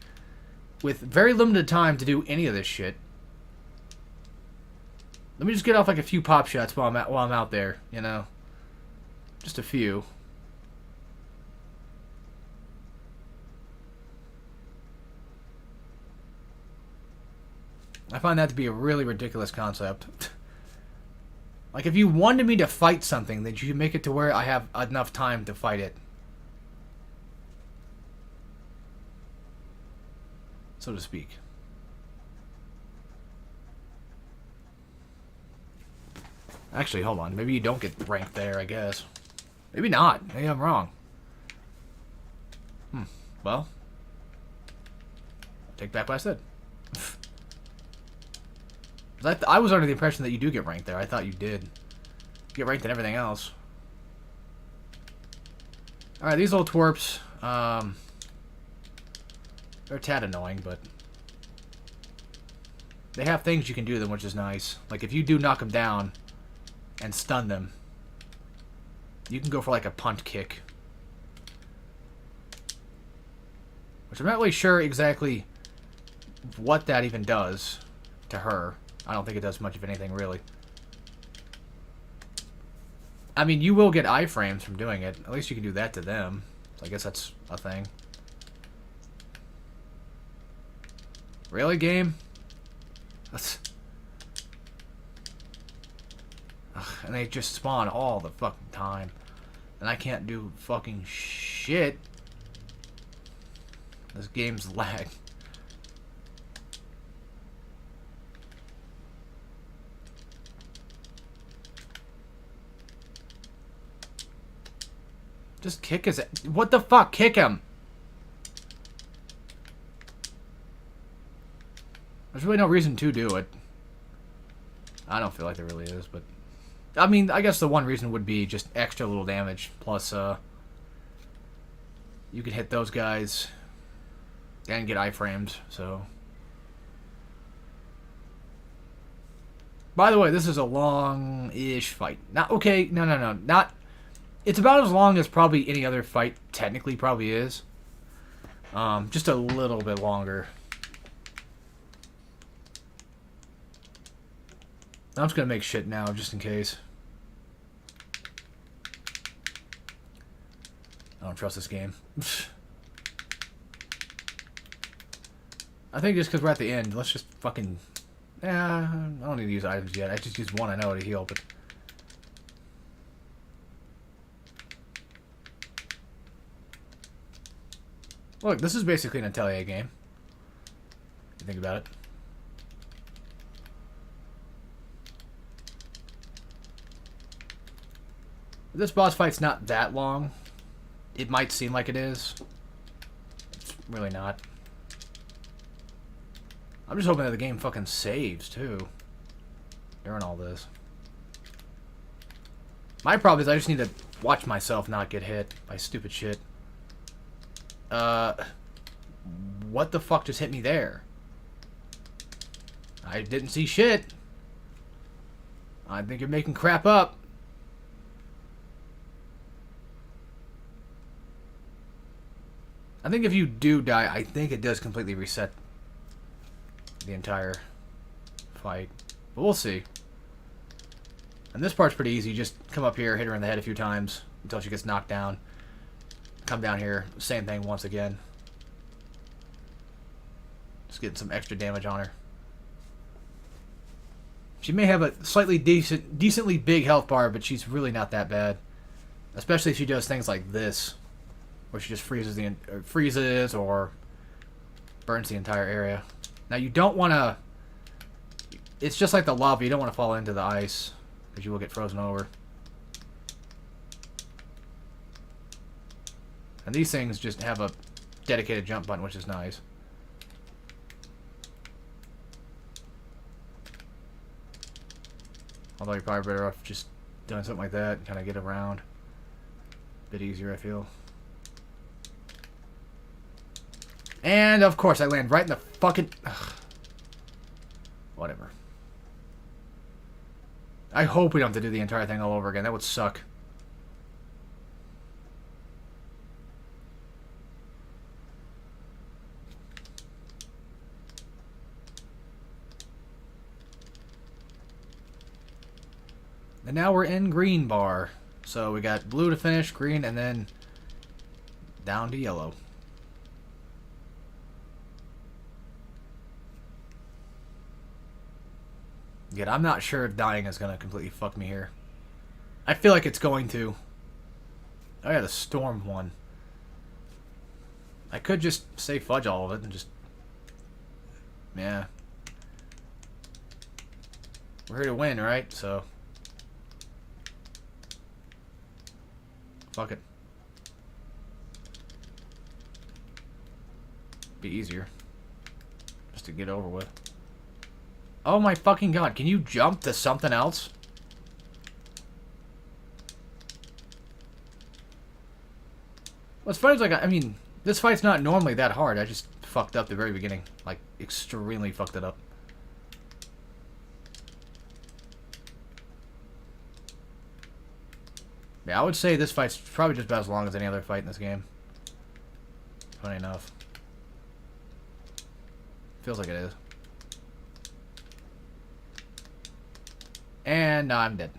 with very limited time to do any of this shit. Let me just get off like a few pop shots while I'm out there, just a few. I find that to be a really ridiculous concept. Like, if you wanted me to fight something, then you should make it to where I have enough time to fight it. So to speak. Actually, hold on. Maybe you don't get ranked there, I guess. Maybe not. Maybe I'm wrong. Well. Take back what I said. I was under the impression that you do get ranked there. I thought you did. You get ranked in everything else. Alright, these little twerps, they're a tad annoying, but they have things you can do them, which is nice. Like, if you do knock them down and stun them, you can go for, like, a punt kick. Which I'm not really sure exactly what that even does to her. I don't think it does much of anything, really. I mean, you will get iframes from doing it. At least you can do that to them. So I guess that's a thing. Really, game? That's... Ugh, and they just spawn all the fucking time. And I can't do fucking shit. This game's lag. Just kick his... What the fuck? Kick him! There's really no reason to do it. I don't feel like there really is, but... I mean, I guess the one reason would be just extra little damage. Plus, you can hit those guys and get iframed, so... By the way, this is a long-ish fight. Not okay, no. Not... It's about as long as probably any other fight technically probably is. Just a little bit longer. I'm just gonna make shit now, just in case. I don't trust this game. I think just because we're at the end, let's just fucking... I don't need to use items yet. I just use one, I know, to heal, but... Look, this is basically an Atelier game. If you think about it. This boss fight's not that long. It might seem like it is. It's really not. I'm just hoping that the game fucking saves, too. During all this. My problem is I just need to watch myself not get hit by stupid shit. What the fuck just hit me there? I didn't see shit. I think you're making crap up. I think if you do die, I think it does completely reset the entire fight. But we'll see. And this part's pretty easy. Just come up here, hit her in the head a few times until she gets knocked down. Come down here, same thing once again. Just getting some extra damage on her. She may have a slightly decently big health bar, but she's really not that bad. Especially if she does things like this. Where she just freezes or burns the entire area. Now you don't want to... It's just like the lava. You don't want to fall into the ice. Because you will get frozen over. And these things just have a dedicated jump button, which is nice. Although you're probably better off just doing something like that and kind of get around. A bit easier, I feel. And, of course, I land right in the fucking... Ugh. Whatever. I hope we don't have to do the entire thing all over again. That would suck. And now we're in green bar. So we got blue to finish, green, and then down to yellow. Yet I'm not sure if dying is going to completely fuck me here. I feel like it's going to. Oh yeah, the storm one. I could just say fudge all of it and just... Yeah. We're here to win, right? So... Fuck it. Be easier. Just to get over with. Oh my fucking god, can you jump to something else? What's funny is, like, I mean, this fight's not normally that hard. I just fucked up the very beginning. Like, extremely fucked it up. Yeah, I would say this fight's probably just about as long as any other fight in this game. Funny enough. Feels like it is. And I'm dead.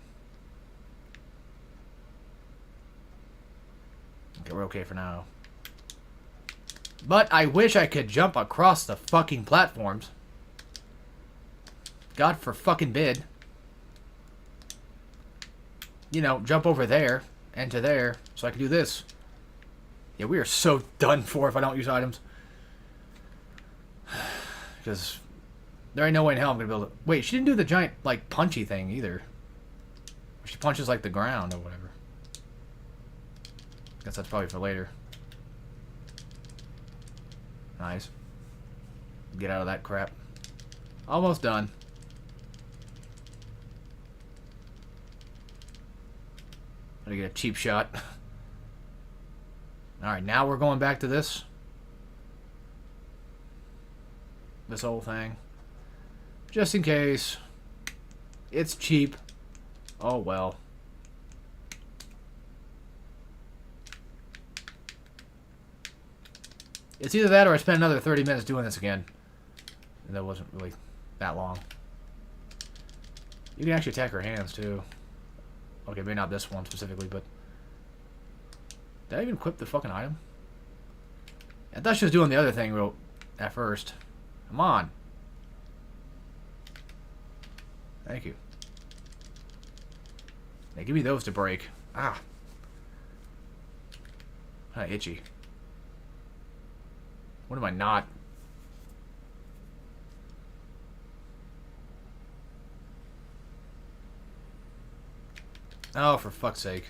Okay, we're okay for now. But I wish I could jump across the fucking platforms. God for fucking bid. You know, jump over there and to there so I can do this. Yeah, we are so done for if I don't use items. Because there ain't no way in hell I'm going to be able to... Wait, she didn't do the giant, like, punchy thing either. She punches, like, the ground or whatever. Guess that's probably for later. Nice. Get out of that crap. Almost done. Gotta get a cheap shot. Alright, now we're going back to this. This whole thing. Just in case. It's cheap. Oh well. It's either that or I spend another 30 minutes doing this again. And that wasn't really that long. You can actually attack her hands too. Okay, maybe not this one specifically, but... Did I even equip the fucking item? I thought she was doing the other thing real at first. Come on. Thank you. Now give me those to break. Ah. Kinda itchy. What am I not? Oh, for fuck's sake.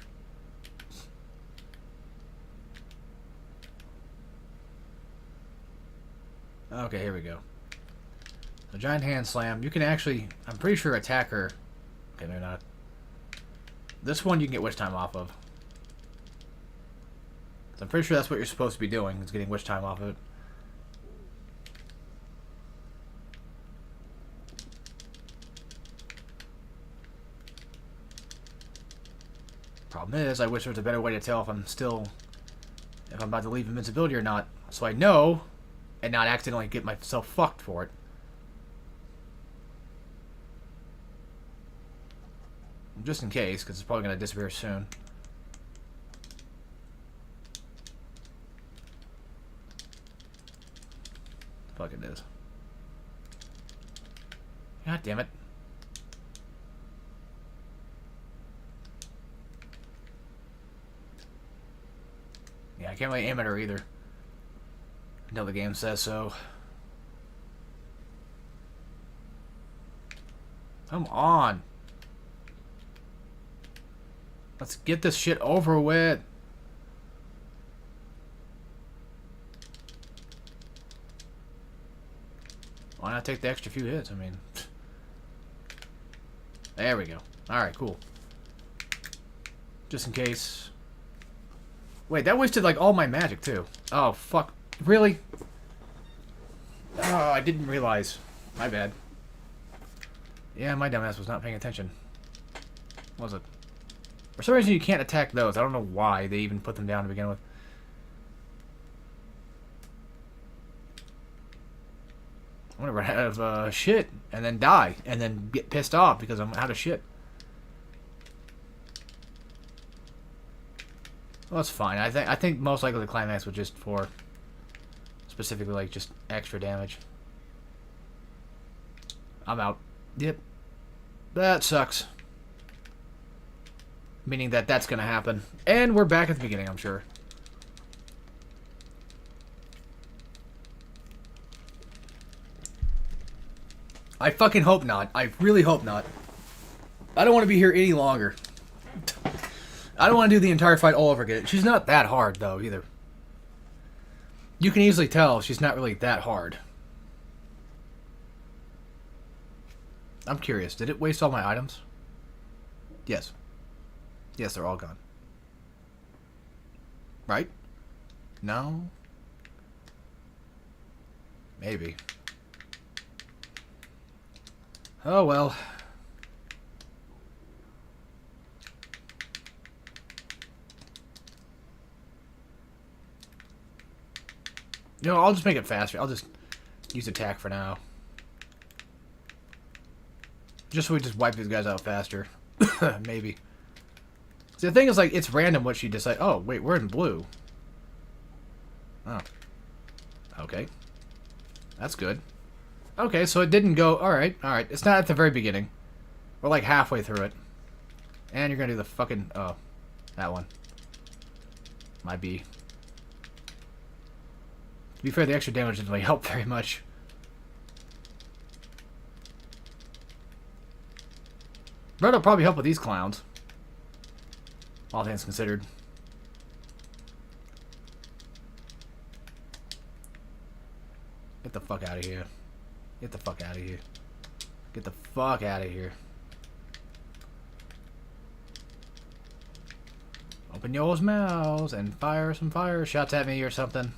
Okay, here we go. A giant hand slam. You can actually, I'm pretty sure, attack her. Okay, maybe not. This one you can get witch time off of. So I'm pretty sure that's what you're supposed to be doing, is getting witch time off of it. Problem is, I wish there was a better way to tell if I'm about to leave invincibility or not. So I know, and not accidentally get myself fucked for it. Just in case, because it's probably going to disappear soon. Fuck it is. God damn it. Yeah, I can't really aim at her either. Until the game says so. Come on. Let's get this shit over with. Why not take the extra few hits? I mean... There we go. Alright, cool. Just in case... Wait, that wasted, like, all my magic, too. Oh, fuck. Really? Oh, I didn't realize. My bad. Yeah, my dumbass was not paying attention. What was it? For some reason, you can't attack those. I don't know why they even put them down to begin with. I'm gonna run out of shit, and then die, and then get pissed off because I'm out of shit. Well, that's fine. I think most likely the climax was just for specifically like just extra damage. I'm out. Yep. That sucks. Meaning that that's gonna happen. And we're back at the beginning, I'm sure. I fucking hope not. I really hope not. I don't want to be here any longer. I don't want to do the entire fight all over again. She's not that hard, though, either. You can easily tell she's not really that hard. I'm curious. Did it waste all my items? Yes. Yes, they're all gone. Right? No? Maybe. Oh, well. You know, I'll just make it faster. I'll just use attack for now. Just so we just wipe these guys out faster. Maybe. See, the thing is, like, it's random what she decides. Oh, wait, we're in blue. Oh. Okay. That's good. Okay, so it didn't go... Alright, alright. It's not at the very beginning. We're, like, halfway through it. And you're gonna do the fucking... Oh. That one. Might be... To be fair, the extra damage didn't really help very much. Red will probably help with these clowns. All things considered. Get the fuck out of here. Get the fuck out of here. Get the fuck out of here. Open your mouths and fire some fire shots at me or something.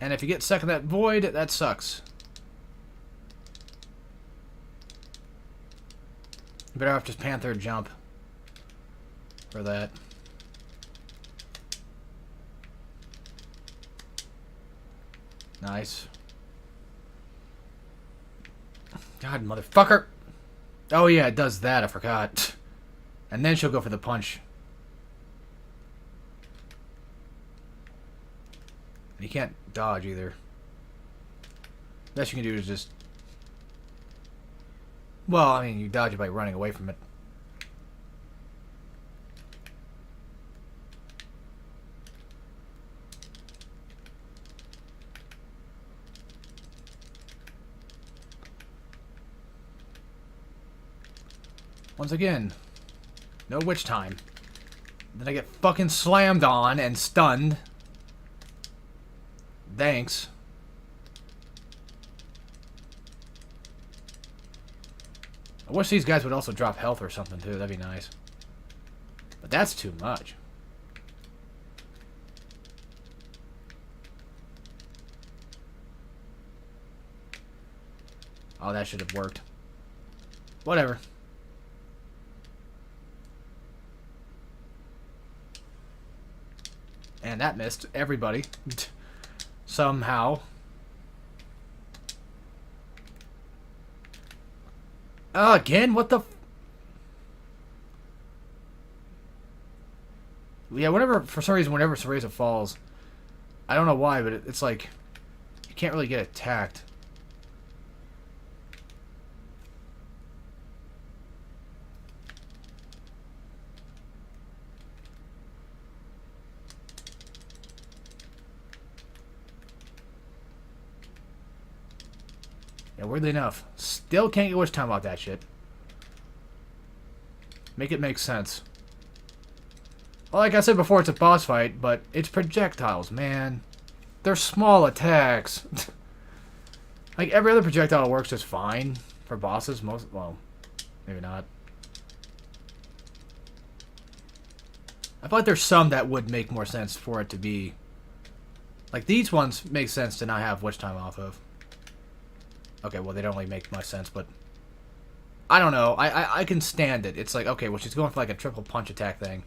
And if you get stuck in that void, that sucks. You better have just Panther jump for that. Nice. God, motherfucker. Oh, yeah, it does that. I forgot. And then she'll go for the punch. And you can't dodge either. Best you can do is just... Well, I mean, you dodge it by running away from it. Once again, no witch time. Then I get fucking slammed on and stunned. Thanks. I wish these guys would also drop health or something too. That'd be nice. But that's too much. Oh, that should have worked. Whatever. And that missed everybody. Somehow. Again? What the... Yeah, whenever... For some reason, whenever Cereza falls... I don't know why, but it's like... You can't really get attacked. Yeah, weirdly enough, still can't get witch time about that shit. Make it make sense. Well, like I said before, it's a boss fight, but it's projectiles, man. They're small attacks. Like, every other projectile works just fine for bosses. Most, well, maybe not. I feel like there's some that would make more sense for it to be... Like, these ones make sense to not have witch time off of. Okay, well, they don't really make much sense, but... I don't know. I can stand it. It's like, okay, well, she's going for like a triple punch attack thing.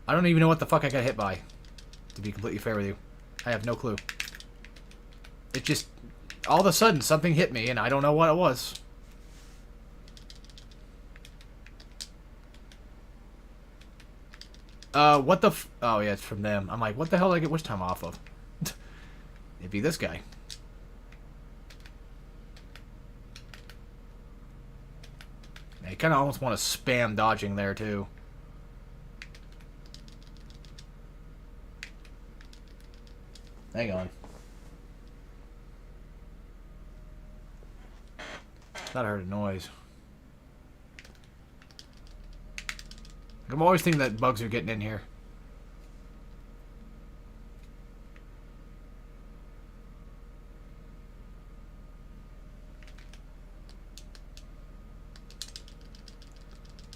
I don't even know what the fuck I got hit by. To be completely fair with you. I have no clue. It just... All of a sudden, something hit me, and I don't know what it was. What the f... Oh, yeah, it's from them. I'm like, what the hell did I get witch time off of? It'd be this guy. I kind of almost want to spam dodging there, too. Hang on. Thought I heard a noise. I'm always thinking that bugs are getting in here.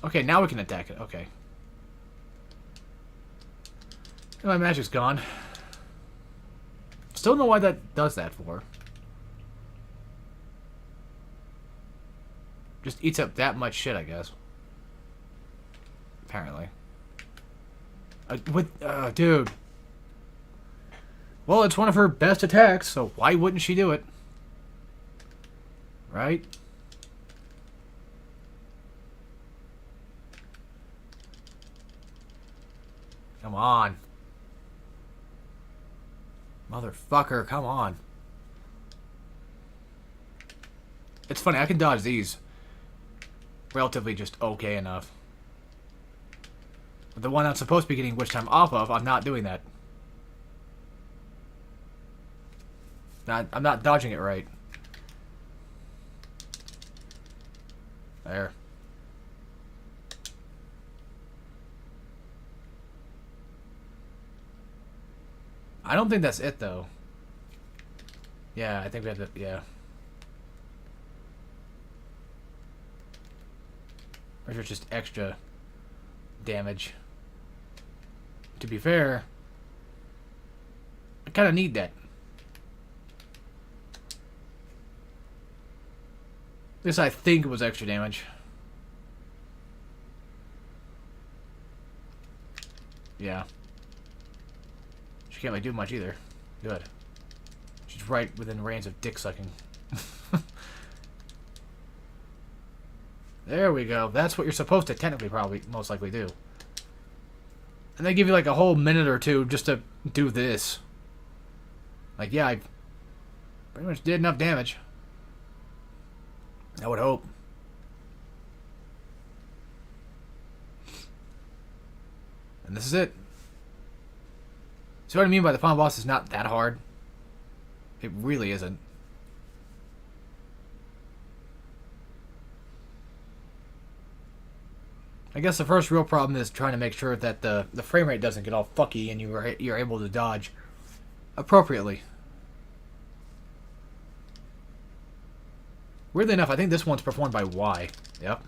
Okay, now we can attack it. Okay. And my magic's gone. Still don't know why that does that for. Just eats up that much shit, I guess. Apparently. Dude. Well, it's one of her best attacks, so why wouldn't she do it? Right? Come on. Motherfucker, come on. It's funny, I can dodge these relatively just okay enough. But the one I'm supposed to be getting witch time off of, I'm not doing that. I'm not dodging it right. There. I don't think that's it, though. Yeah, I think we have to... Yeah. Or is it just extra damage? To be fair, I kind of need that. At least I think it was extra damage. Yeah. She can't really do much either. Good. She's right within range of dick sucking. There we go. That's what you're supposed to technically probably most likely do. And they give you like a whole minute or two just to do this. Like, yeah, I pretty much did enough damage. I would hope. And this is it. So what I mean by the final boss is not that hard. It really isn't. I guess the first real problem is trying to make sure that the frame rate doesn't get all fucky and you're able to dodge appropriately. Weirdly enough, I think this one's performed by Y. Yep.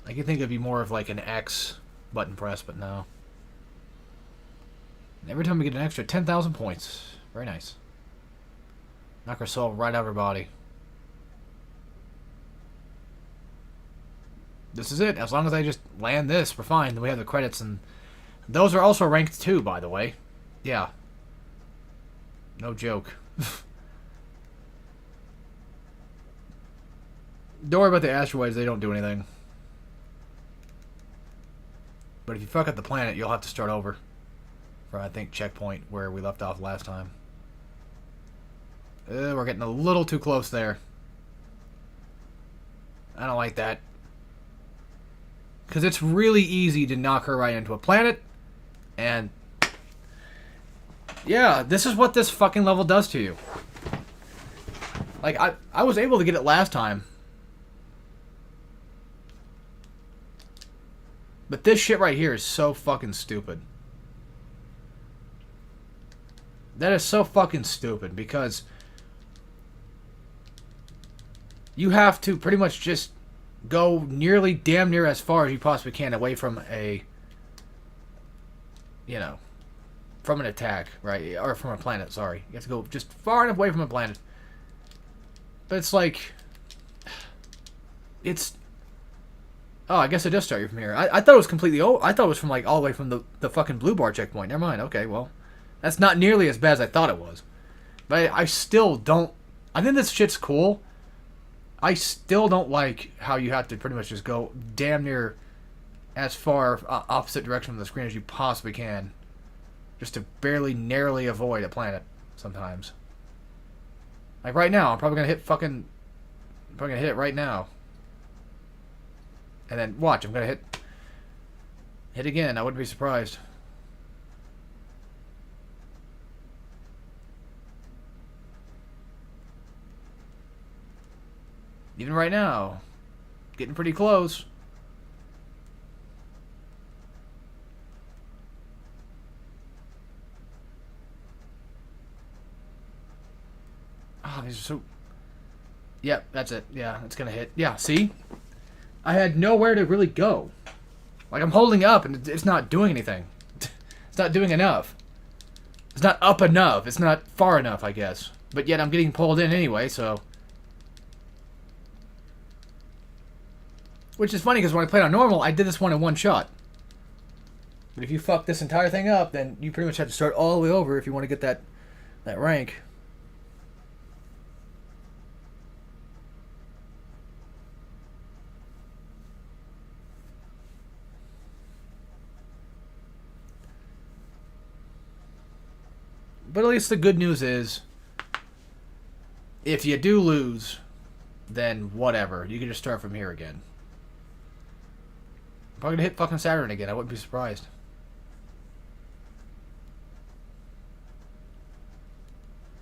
I could think it'd be more of like an X button press, but no. Every time we get an extra 10,000 points. Very nice. Knock her soul right out of her body. This is it. As long as I just land this, we're fine. Then we have the credits, and those are also ranked too, by the way. Yeah. No joke. Don't worry about the asteroids. They don't do anything. But if you fuck up the planet, you'll have to start over. From, I think, checkpoint where we left off last time. We're getting a little too close there. I don't like that. Because it's really easy to knock her right into a planet. And yeah, this is what this fucking level does to you. Like, I was able to get it last time. But this shit right here is so fucking stupid. That is so fucking stupid because you have to pretty much just go nearly damn near as far as you possibly can away from a, you know, from an attack, right? Or from a planet, sorry. You have to go just far enough away from a planet. But it's like, it's, oh, I guess it does start you from here. I thought it was completely, I thought it was from like all the way from the fucking blue bar checkpoint. Never mind, okay, well, that's not nearly as bad as I thought it was. But I still don't, I think this shit's cool. I still don't like how you have to pretty much just go damn near as far opposite direction from the screen as you possibly can. Just to barely, narrowly avoid a planet sometimes. Like right now, I'm probably going to hit fucking... I'm probably going to hit it right now. And then, watch, I'm going to hit again. I wouldn't be surprised. Even right now. Getting pretty close. Oh, these are so... Yep, that's it. Yeah, it's gonna hit. Yeah, see? I had nowhere to really go. Like, I'm holding up and it's not doing anything. It's not doing enough. It's not up enough. It's not far enough, I guess. But yet I'm getting pulled in anyway, so... Which is funny, because when I played on normal, I did this one in one shot. But if you fuck this entire thing up, then you pretty much have to start all the way over if you want to get that rank. But at least the good news is, if you do lose, then whatever. You can just start from here again. I'm probably going to hit fucking Saturn again. I wouldn't be surprised.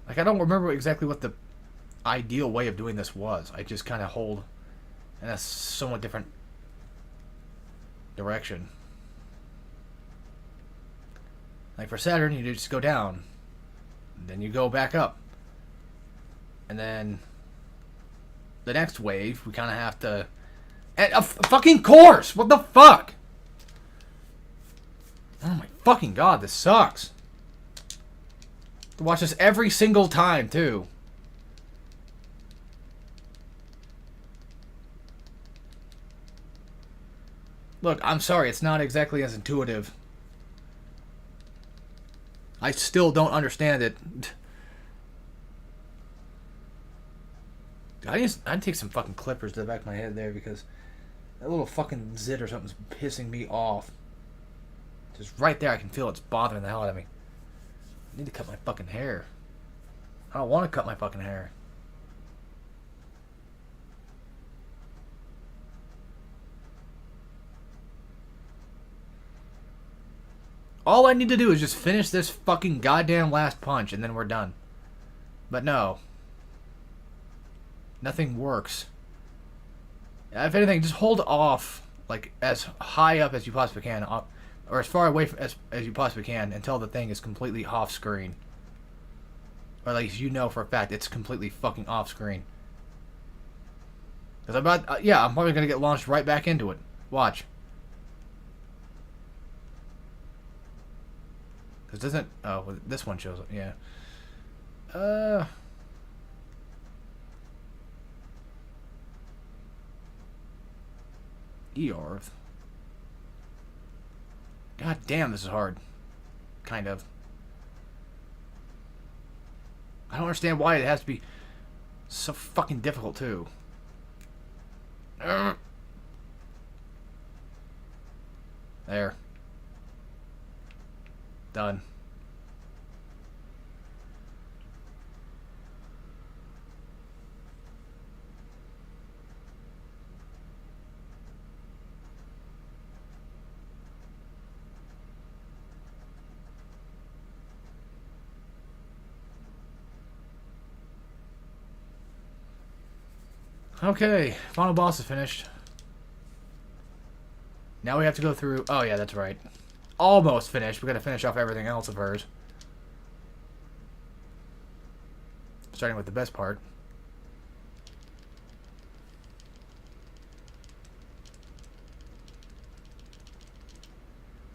Like, I don't remember exactly what the ideal way of doing this was. I just kind of hold in a somewhat different direction. Like for Saturn, you just go down. Then you go back up. And then the next wave, we kind of have to... And a fucking course! What the fuck? Oh my fucking god, this sucks. To watch this every single time, too. Look, I'm sorry, it's not exactly as intuitive. I still don't understand it. I'd take some fucking clippers to the back of my head there because that little fucking zit or something's pissing me off. Just right there, I can feel it's bothering the hell out of me. I need to cut my fucking hair. I don't want to cut my fucking hair. All I need to do is just finish this fucking goddamn last punch and then we're done. But no. Nothing works. If anything, just hold off like as high up as you possibly can, or as far away as you possibly can until the thing is completely off screen. Or at least you know for a fact it's completely fucking off screen. Because I'm probably going to get launched right back into it. Watch. Because doesn't... Oh, well, this one shows up. Yeah. Earth. God damn, this is hard. Kind of. I don't understand why it has to be so fucking difficult, too. There. Done. Okay, final boss is finished. Now we have to go through... Oh, yeah, that's right. Almost finished. We gotta finish off everything else of hers. Starting with the best part.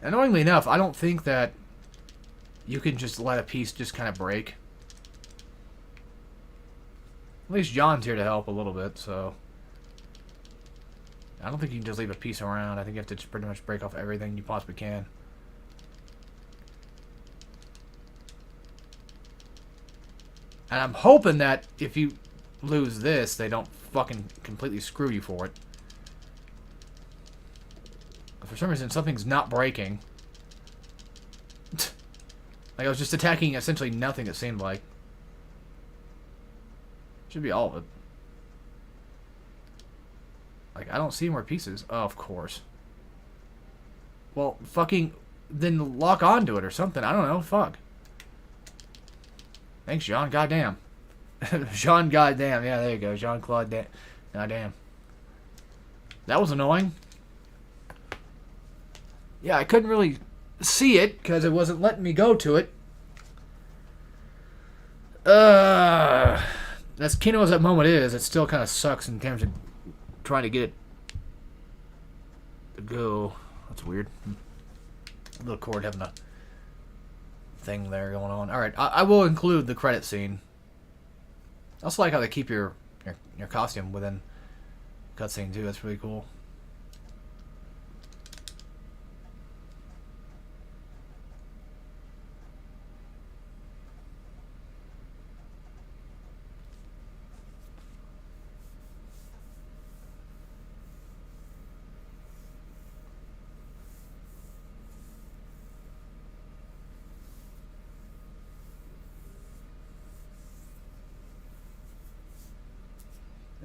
Annoyingly enough, I don't think that you can just let a piece just kind of break. At least John's here to help a little bit, so... I don't think you can just leave a piece around. I think you have to just pretty much break off everything you possibly can. And I'm hoping that if you lose this, they don't fucking completely screw you for it. But for some reason, something's not breaking. Like, I was just attacking essentially nothing, it seemed like. Should be all of it. Like, I don't see more pieces. Oh, of course. Well, fucking... Then lock onto it or something. I don't know. Fuck. Thanks, Jean. Goddamn. Jean, goddamn. Yeah, there you go. Jean-Claude, goddamn. That was annoying. Yeah, I couldn't really see it because it wasn't letting me go to it. As kino as that moment is, it still kind of sucks in terms of trying to get it to go. That's weird. Little cord having a thing there going on. Alright, I will include the credit scene. I also like how they keep your costume within cutscene too. That's really cool.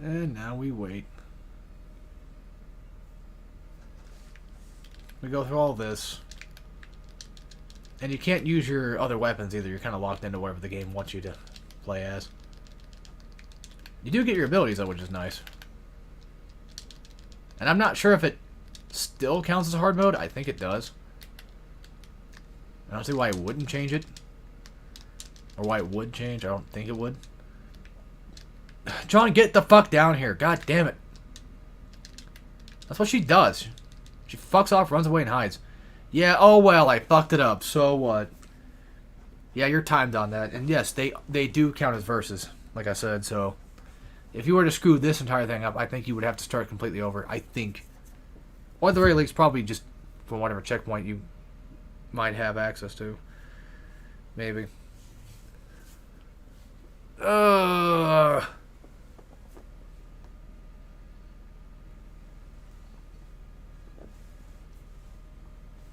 And now we wait. We go through all this. And you can't use your other weapons either. You're kind of locked into whatever the game wants you to play as. You do get your abilities though, which is nice. And I'm not sure if it still counts as a hard mode. I think it does. I don't see why it wouldn't change it. Or why it would change. I don't think it would. John, get the fuck down here. God damn it. That's what she does. She fucks off, runs away, and hides. Yeah, oh well, I fucked it up. So what? Yeah, you're timed on that. And yes, they do count as verses, like I said. So if you were to screw this entire thing up, I think you would have to start completely over. I think. Or at the very least, probably just from whatever checkpoint you might have access to. Maybe.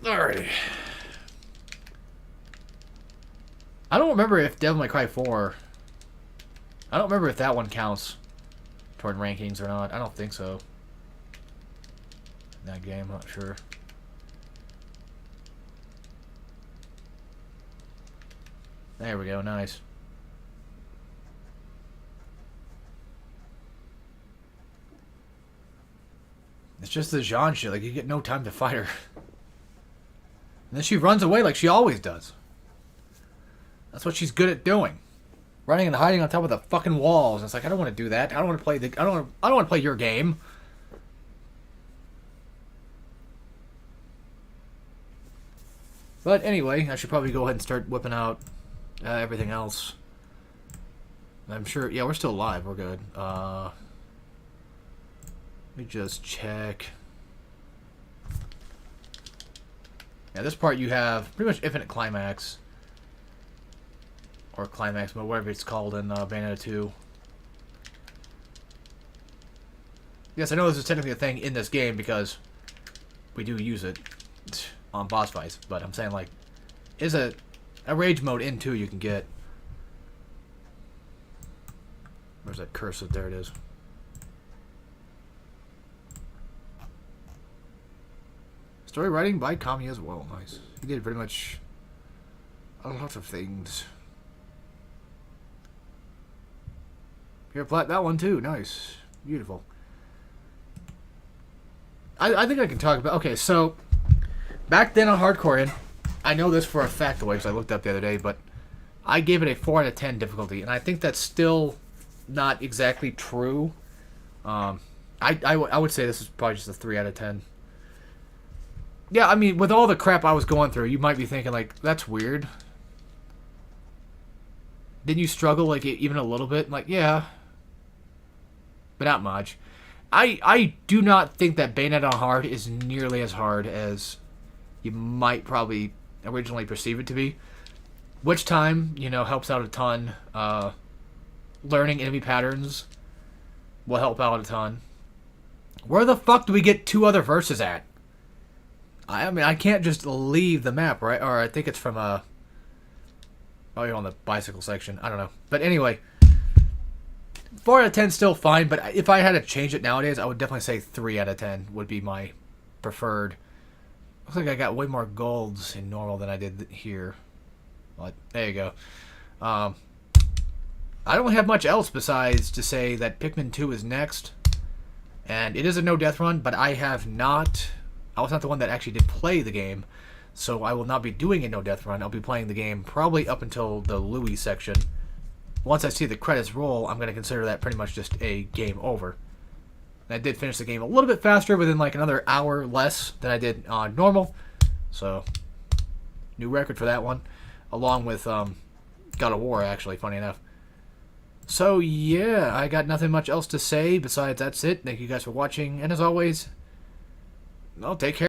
Alright. I don't remember if Devil May Cry 4... I don't remember if that one counts toward rankings or not. I don't think so. In that game, I'm not sure. There we go, nice. It's just the Jean shit, like you get no time to fight her. And then she runs away like she always does. That's what she's good at doing. Running and hiding on top of the fucking walls. It's like I don't want to do that. I don't want to play I don't want to play your game. But anyway, I should probably go ahead and start whipping out everything else. I'm sure... Yeah, we're still alive. We're good. Let me just check. Yeah, this part you have pretty much infinite climax. Or climax mode, whatever it's called in Bayonetta 2. Yes, I know this is technically a thing in this game because we do use it on boss fights, but I'm saying, like, is a rage mode in 2 you can get. Where's that cursor? There it is. Story writing by Kami as well. Nice. He did pretty much a lot of things. Here, plat that one too. Nice. Beautiful. I think I can talk about... Okay, so... Back then on Hardcore In, I know this for a fact, the way because I looked up the other day, but I gave it a 4 out of 10 difficulty, and I think that's still not exactly true. I would say this is probably just a 3 out of 10. Yeah, I mean, with all the crap I was going through, you might be thinking, like, that's weird. Didn't you struggle, like, even a little bit? Like, yeah. But not much. I do not think that Bayonetta on hard is nearly as hard as you might probably originally perceive it to be. Which time, you know, helps out a ton. Learning enemy patterns will help out a ton. Where the fuck do we get 2 other verses at? I mean, I can't just leave the map, right? Or I think it's from oh, you're on the bicycle section. I don't know. But anyway, 4 out of 10 still fine, but if I had to change it nowadays, I would definitely say 3 out of 10 would be my preferred. Looks like I got way more golds in normal than I did here. But there you go. I don't have much else besides to say that Pikmin 2 is next. And it is a no-death run, but I was not the one that actually did play the game. So I will not be doing a no-death run. I'll be playing the game probably up until the Louis section. Once I see the credits roll, I'm going to consider that pretty much just a game over. And I did finish the game a little bit faster, within like another hour less than I did on normal. So, new record for that one. Along with God of War, actually, funny enough. So, yeah, I got nothing much else to say besides that's it. Thank you guys for watching. And as always, well, take care.